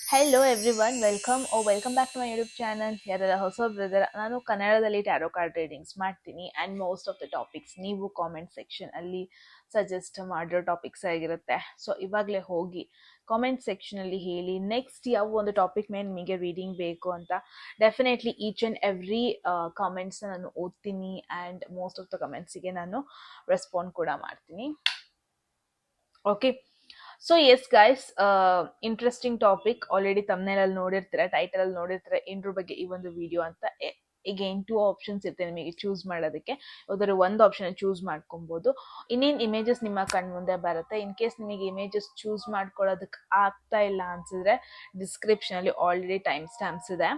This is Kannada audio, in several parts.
Hello everyone welcome back to my YouTube channel. ಯಾರೆಲ್ಲ ಹೊಸಬ್ರಿದ್ದಾರೆ, ನಾನು ಕನ್ನಡದಲ್ಲಿ ಟ್ಯಾರೋ ಕಾರ್ಡ್ ರೀಡಿಂಗ್ಸ್ ಮಾಡ್ತೀನಿ and most of the topics ನೀವು ಕಾಮೆಂಟ್ ಸೆಕ್ಷನ್ ಅಲ್ಲಿ ಸಜೆಸ್ಟ್ ಮಾಡಿರೋ ಟಾಪಿಕ್ಸ್ ಆಗಿರುತ್ತೆ. ಸೊ ಇವಾಗಲೇ ಹೋಗಿ ಕಾಮೆಂಟ್ ಸೆಕ್ಷನಲ್ಲಿ ಹೇಳಿ ನೆಕ್ಸ್ಟ್ ಯಾವ ಒಂದು ಟಾಪಿಕ್ ಮೇಲೆ ನಿಮಗೆ ರೀಡಿಂಗ್ ಬೇಕು ಅಂತ. ಡೆಫಿನೆಟ್ಲಿ ಈಚ್ ಆ್ಯಂಡ್ ಎವ್ರಿ ಕಾಮೆಂಟ್ಸ್ನ ನಾನು ಓದ್ತೀನಿ ಆ್ಯಂಡ್ ಮೋಸ್ಟ್ ಆಫ್ ದ ಕಮೆಂಟ್ಸಿಗೆ ನಾನು ರೆಸ್ಪಾಂಡ್ ಕೂಡ ಮಾಡ್ತೀನಿ. Okay, so yes guys, interesting topic. Already thumbnail ಅಲ್ಲಿ ನೋಡಿರ್ತೀರ, ಟೈಟಲ್ ಅಲ್ಲಿ ನೋಡಿರ್ತೀರ ಇನ್ರ ಬಗ್ಗೆ ಈ ಒಂದು ವಿಡಿಯೋ ಅಂತ. again 2 ಆಪ್ಷನ್ಸ್ ಇರುತ್ತೆ ನಿಮಗೆ ಚೂಸ್ ಮಾಡೋದಕ್ಕೆ. ಯಾವ್ದಾದ್ರು ಒಂದು ಆಪ್ಷನ್ ಚೂಸ್ ಮಾಡ್ಕೊಬಹುದು. ಇನ್ನೇನು ಇಮೇಜಸ್ ನಿಮ್ಮ ಕಣ್ ಮುಂದೆ ಬರುತ್ತೆ. ಇನ್ ಕೇಸ್ ನಿಮಗೆ ಇಮೇಜಸ್ ಚೂಸ್ ಮಾಡ್ಕೊಳ್ಳೋದಕ್ಕೆ ಆಗ್ತಾ ಇಲ್ಲ ಅನ್ಸಿದ್ರೆ ಡಿಸ್ಕ್ರಿಪ್ಷನ್ ಅಲ್ಲಿ ಆಲ್ರೆಡಿ ಟೈಮ್ ಸ್ಟಾಂಪ್ಸ್ ಇದೆ,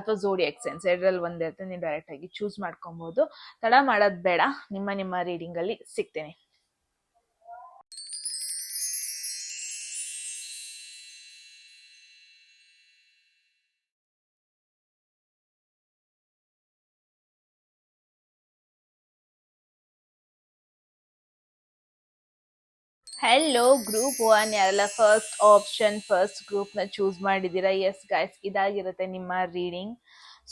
ಅಥವಾ ಝೋಡಿಯಾಕ್ ಸೈನ್ಸ್ ಎರಡರಲ್ಲಿ ಒಂದೇ ಇರುತ್ತೆ, ನೀವು ಡೈರೆಕ್ಟ್ ಆಗಿ ಚೂಸ್ ಮಾಡ್ಕೊಬಹುದು. ತಡ ಮಾಡೋದು ಬೇಡ, ನಿಮ್ಮ ರೀಡಿಂಗ್ ಅಲ್ಲಿ ಸಿಗ್ತೇನೆ. ಹೆಲೋ ಗ್ರೂಪ್ 1, ಯಾರೆಲ್ಲ ಫಸ್ಟ್ ಆಪ್ಷನ್ ಫಸ್ಟ್ ಗ್ರೂಪ್ನ ಚೂಸ್ ಮಾಡಿದ್ದೀರಾ? ಎಸ್ ಗೈಸ್, ಇದಾಗಿರುತ್ತೆ ನಿಮ್ಮ ರೀಡಿಂಗ್.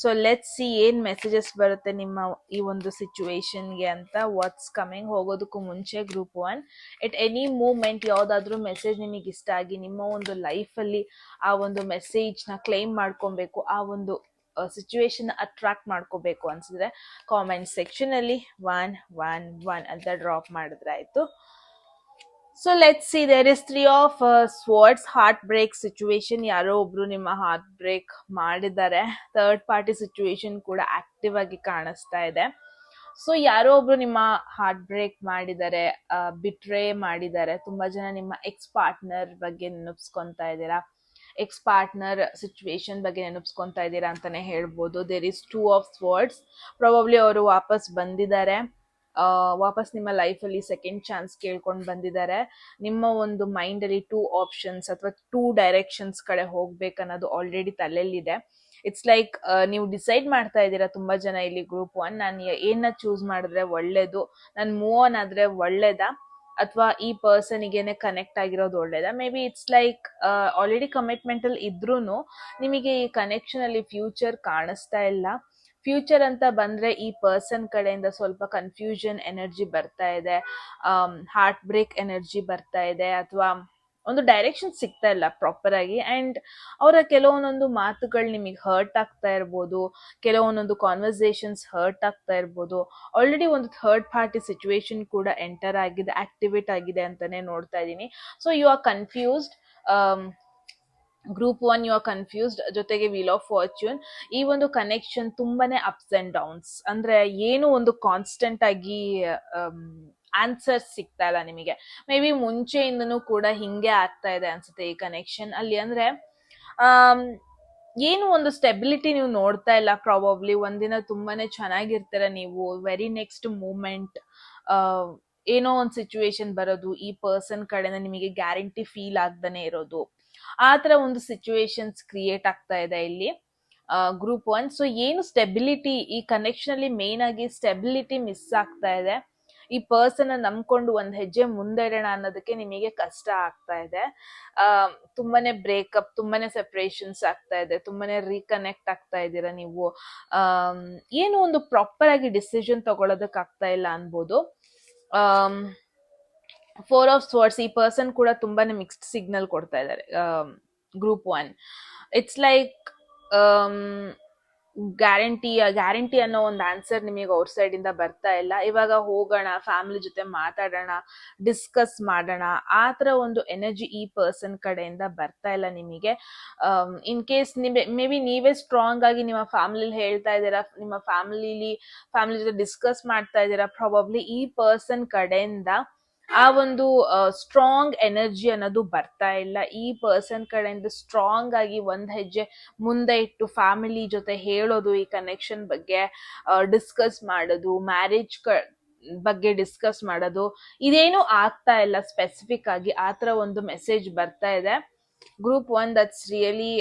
ಸೊ ಲೆಟ್ಸ್ ಸಿ ಏನ್ ಮೆಸೇಜಸ್ ಬರುತ್ತೆ ನಿಮ್ಮ ಈ ಒಂದು ಸಿಚುವೇಶನ್ಗೆ ಅಂತ. ವಾಟ್ಸ್ ಕಮಿಂಗ್ ಹೋಗೋದಕ್ಕೂ ಮುಂಚೆ ಗ್ರೂಪ್ 1, ಎಟ್ ಎನಿ ಮೂಮೆಂಟ್ ಯಾವುದಾದ್ರೂ ಮೆಸೇಜ್ ನಿಮಗೆ ಇಷ್ಟ ಆಗಿ ನಿಮ್ಮ ಒಂದು ಲೈಫಲ್ಲಿ ಆ ಒಂದು ಮೆಸೇಜ್ನ ಕ್ಲೈಮ್ ಮಾಡ್ಕೊಬೇಕು, ಆ ಒಂದು ಸಿಚುವೇಶನ್ ಅಟ್ರಾಕ್ಟ್ ಮಾಡ್ಕೋಬೇಕು ಅನ್ಸಿದ್ರೆ ಕಾಮೆಂಟ್ ಸೆಕ್ಷನ್ ಅಲ್ಲಿ 111 ಅಂತ ಡ್ರಾಪ್ ಮಾಡಿದ್ರೆ ಆಯ್ತು. So let's see, there is 3 of swords, heart break situation. ಯಾರೋ ಒಬ್ರು ನಿಮ್ಮ ಹಾರ್ಟ್ ಬ್ರೇಕ್ ಮಾಡಿದ್ದಾರೆ. ಥರ್ಡ್ ಪಾರ್ಟಿ ಸಿಚುವೇಶನ್ ಕೂಡ ಆಕ್ಟಿವ್ ಆಗಿ ಕಾಣಿಸ್ತಾ ಇದೆ. ಸೊ ಯಾರೋ ಒಬ್ರು ನಿಮ್ಮ ಹಾರ್ಟ್ ಬ್ರೇಕ್ ಮಾಡಿದ್ದಾರೆ, ಬಿಟ್ರೇ ಮಾಡಿದ್ದಾರೆ. ತುಂಬಾ ಜನ ನಿಮ್ಮ ಎಕ್ಸ್ ಪಾರ್ಟ್ನರ್ ಬಗ್ಗೆ ನೆನಪಿಸ್ಕೊಂತಾ ಇದ್ದೀರಾ, ಎಕ್ಸ್ ಪಾರ್ಟ್ನರ್ ಸಿಚುವೇಶನ್ ಬಗ್ಗೆ ನೆನಪಿಸ್ಕೊಂತಾ ಇದ್ದೀರಾ ಅಂತಾನೆ ಹೇಳ್ಬೋದು. There is 2 of swords. Probably ಅವರು ವಾಪಸ್ ಬಂದಿದ್ದಾರೆ, ವಾಪಸ್ ನಿಮ್ಮ ಲೈಫಲ್ಲಿ ಸೆಕೆಂಡ್ ಚಾನ್ಸ್ ಕೇಳ್ಕೊಂಡು ಬಂದಿದ್ದಾರೆ. ನಿಮ್ಮ ಒಂದು ಮೈಂಡಲ್ಲಿ 2 ಆಪ್ಷನ್ಸ್ ಅಥವಾ 2 ಡೈರೆಕ್ಷನ್ಸ್ ಕಡೆ ಹೋಗ್ಬೇಕನ್ನೋದು ಆಲ್ರೆಡಿ ತಲೆಯಲ್ಲಿದೆ. ಇಟ್ಸ್ ಲೈಕ್ ನೀವು ಡಿಸೈಡ್ ಮಾಡ್ತಾ ಇದ್ದೀರಾ ತುಂಬಾ ಜನ ಇಲ್ಲಿ ಗ್ರೂಪ್ 1, ನಾನು ಏನ ಚೂಸ್ ಮಾಡಿದ್ರೆ ಒಳ್ಳೇದು, ನಾನು ಮೂವ್ ಆನ್ ಆದ್ರೆ ಒಳ್ಳೇದಾ, ಅಥವಾ ಈ ಪರ್ಸನಿಗೆನೆ ಕನೆಕ್ಟ್ ಆಗಿರೋದು ಒಳ್ಳೇದಾ. May be it's like already commitment ಅಲ್ಲಿ ಇದ್ರೂ ನಿಮಗೆ ಈ ಕನೆಕ್ಷನ್ ಅಲ್ಲಿ ಫ್ಯೂಚರ್ ಕಾಣಿಸ್ತಾ ಇಲ್ಲ. ಫ್ಯೂಚರ್ ಅಂತ ಬಂದ್ರೆ ಈ ಪರ್ಸನ್ ಕಡೆಯಿಂದ ಸ್ವಲ್ಪ ಕನ್ಫ್ಯೂಷನ್ ಎನರ್ಜಿ ಬರ್ತಾ ಇದೆ, ಹಾರ್ಟ್ ಬ್ರೇಕ್ ಎನರ್ಜಿ ಬರ್ತಾ ಇದೆ, ಅಥವಾ ಒಂದು ಡೈರೆಕ್ಷನ್ ಸಿಗ್ತಾ ಇಲ್ಲ ಪ್ರಾಪರ್ ಆಗಿ. ಅಂಡ್ ಅವರ ಕೆಲವೊಂದೊಂದು ಮಾತುಗಳು ನಿಮಗೆ ಹರ್ಟ್ ಆಗ್ತಾ ಇರ್ಬೋದು, ಕೆಲವೊಂದೊಂದು ಕಾನ್ವರ್ಸೇಷನ್ಸ್ ಹರ್ಟ್ ಆಗ್ತಾ ಇರ್ಬೋದು. ಆಲ್ರೆಡಿ ಒಂದು ಥರ್ಡ್ ಪಾರ್ಟಿ ಸಿಚುವೇಶನ್ ಕೂಡ ಎಂಟರ್ ಆಗಿದೆ, ಆಕ್ಟಿವೇಟ್ ಆಗಿದೆ ಅಂತಾನೆ ನೋಡ್ತಾ ಇದ್ದೀನಿ. So you are confused. Group 1, you are confused. ಜೊತೆಗೆ ವೀಲ್ ಆಫ್ ಫಾರ್ಚ್ಯೂನ್. ಈ ಒಂದು ಕನೆಕ್ಷನ್ ತುಂಬಾನೇ ಅಪ್ಸ್ ಅಂಡ್ ಡೌನ್ಸ್, ಅಂದ್ರೆ ಏನು ಒಂದು ಕಾನ್ಸ್ಟೆಂಟ್ ಆಗಿ ಆನ್ಸರ್ ಸಿಗ್ತಾ ಇಲ್ಲ ನಿಮಗೆ. ಮೇ ಬಿ ಮುಂಚೆಯಿಂದನೂ ಕೂಡ ಹಿಂಗೆ ಆಗ್ತಾ ಇದೆ ಅನ್ಸುತ್ತೆ ಈ ಕನೆಕ್ಷನ್ ಅಲ್ಲಿ. ಅಂದ್ರೆ ಏನು ಒಂದು ಸ್ಟೆಬಿಲಿಟಿ ನೀವು ನೋಡ್ತಾ ಇಲ್ಲ. ಪ್ರಾಬಬ್ಲಿ ಒಂದಿನ ತುಂಬಾನೇ ಚೆನ್ನಾಗಿರ್ತೀರ ನೀವು, ವೆರಿ ನೆಕ್ಸ್ಟ್ ಮೂಮೆಂಟ್ ಏನೋ ಒಂದು ಸಿಚುವೇಶನ್ ಬರೋದು, ಈ ಪರ್ಸನ್ ಕಡೆನ ನಿಮಗೆ ಗ್ಯಾರಂಟಿ ಫೀಲ್ ಆಗ್ದಾನೆ ಇರೋದು, ಆ ತರ ಒಂದು ಸಿಚುವೇಶನ್ಸ್ ಕ್ರಿಯೇಟ್ ಆಗ್ತಾ ಇದೆ ಇಲ್ಲಿ ಗ್ರೂಪ್ 1. ಸೊ ಏನು ಸ್ಟೆಬಿಲಿಟಿ ಈ ಕನೆಕ್ಷನ್ ಅಲ್ಲಿ ಮೇನ್ ಆಗಿ ಸ್ಟೆಬಿಲಿಟಿ ಮಿಸ್ ಆಗ್ತಾ ಇದೆ. ಈ ಪರ್ಸನ್ ನಂಬ್ಕೊಂಡು ಒಂದ್ ಹೆಜ್ಜೆ ಮುಂದೆ ಇಡೋಣ ಅನ್ನೋದಕ್ಕೆ ನಿಮಗೆ ಕಷ್ಟ ಆಗ್ತಾ ಇದೆ. ತುಂಬಾನೇ ಬ್ರೇಕಪ್, ತುಂಬಾನೇ ಸೆಪರೇಷನ್ಸ್ ಆಗ್ತಾ ಇದೆ, ತುಂಬಾನೇ ರೀಕನೆಕ್ಟ್ ಆಗ್ತಾ ಇದ್ದೀರಾ ನೀವು. ಏನು ಒಂದು ಪ್ರಾಪರ್ ಆಗಿ ಡಿಸಿಷನ್ ತಗೊಳೋದಕ್ ಆಗ್ತಾ ಇಲ್ಲ ಅನ್ಬೋದು. 4 of swords, ಈ ಪರ್ಸನ್ ಕೂಡ ತುಂಬಾನೇ ಮಿಕ್ಸ್ಡ್ ಸಿಗ್ನಲ್ ಕೊಡ್ತಾ ಇದ್ದಾರೆ ಗ್ರೂಪ್ 1. ಇಟ್ಸ್ ಲೈಕ್ ಗ್ಯಾರಂಟಿ ಅನ್ನೋ ಒಂದು ಆನ್ಸರ್ ನಿಮಗೆ ಅವ್ರ ಸೈಡ್ ಇಂದ ಬರ್ತಾ ಇಲ್ಲ. ಇವಾಗ ಹೋಗೋಣ, ಫ್ಯಾಮಿಲಿ ಜೊತೆ ಮಾತಾಡೋಣ, ಡಿಸ್ಕಸ್ ಮಾಡೋಣ, ಆ ತರ ಒಂದು ಎನರ್ಜಿ ಈ ಪರ್ಸನ್ ಕಡೆಯಿಂದ ಬರ್ತಾ ಇಲ್ಲ ನಿಮಗೆ. ಇನ್ ಕೇಸ್ ಮೇ ಬಿ ನೀವೇ ಸ್ಟ್ರಾಂಗ್ ಆಗಿ ನಿಮ್ಮ ಫ್ಯಾಮಿಲಿ ಹೇಳ್ತಾ ಇದ್ದೀರಾ, ನಿಮ್ಮ ಫ್ಯಾಮಿಲಿ ಜೊತೆ ಡಿಸ್ಕಸ್ ಮಾಡ್ತಾ ಇದ್ದೀರಾ, ಪ್ರಾಬಬ್ಲಿ ಈ ಪರ್ಸನ್ ಕಡೆಯಿಂದ ಆ ಒಂದು ಸ್ಟ್ರಾಂಗ್ ಎನರ್ಜಿ ಅನ್ನೋದು ಬರ್ತಾ ಇಲ್ಲ. ಈ ಪರ್ಸನ್ ಕಡೆಯಿಂದ ಸ್ಟ್ರಾಂಗ್ ಆಗಿ ಒಂದ್ ಹೆಜ್ಜೆ ಮುಂದೆ ಇಟ್ಟು ಫ್ಯಾಮಿಲಿ ಜೊತೆ ಹೇಳೋದು, ಈ ಕನೆಕ್ಷನ್ ಬಗ್ಗೆ ಡಿಸ್ಕಸ್ ಮಾಡೋದು, ಮ್ಯಾರೇಜ್ ಬಗ್ಗೆ ಡಿಸ್ಕಸ್ ಮಾಡೋದು, ಇದೇನು ಆಗ್ತಾ ಇಲ್ಲ ಸ್ಪೆಸಿಫಿಕ್ ಆಗಿ. ಆ ತರ ಒಂದು ಮೆಸೇಜ್ ಬರ್ತಾ ಇದೆ group 1. That's really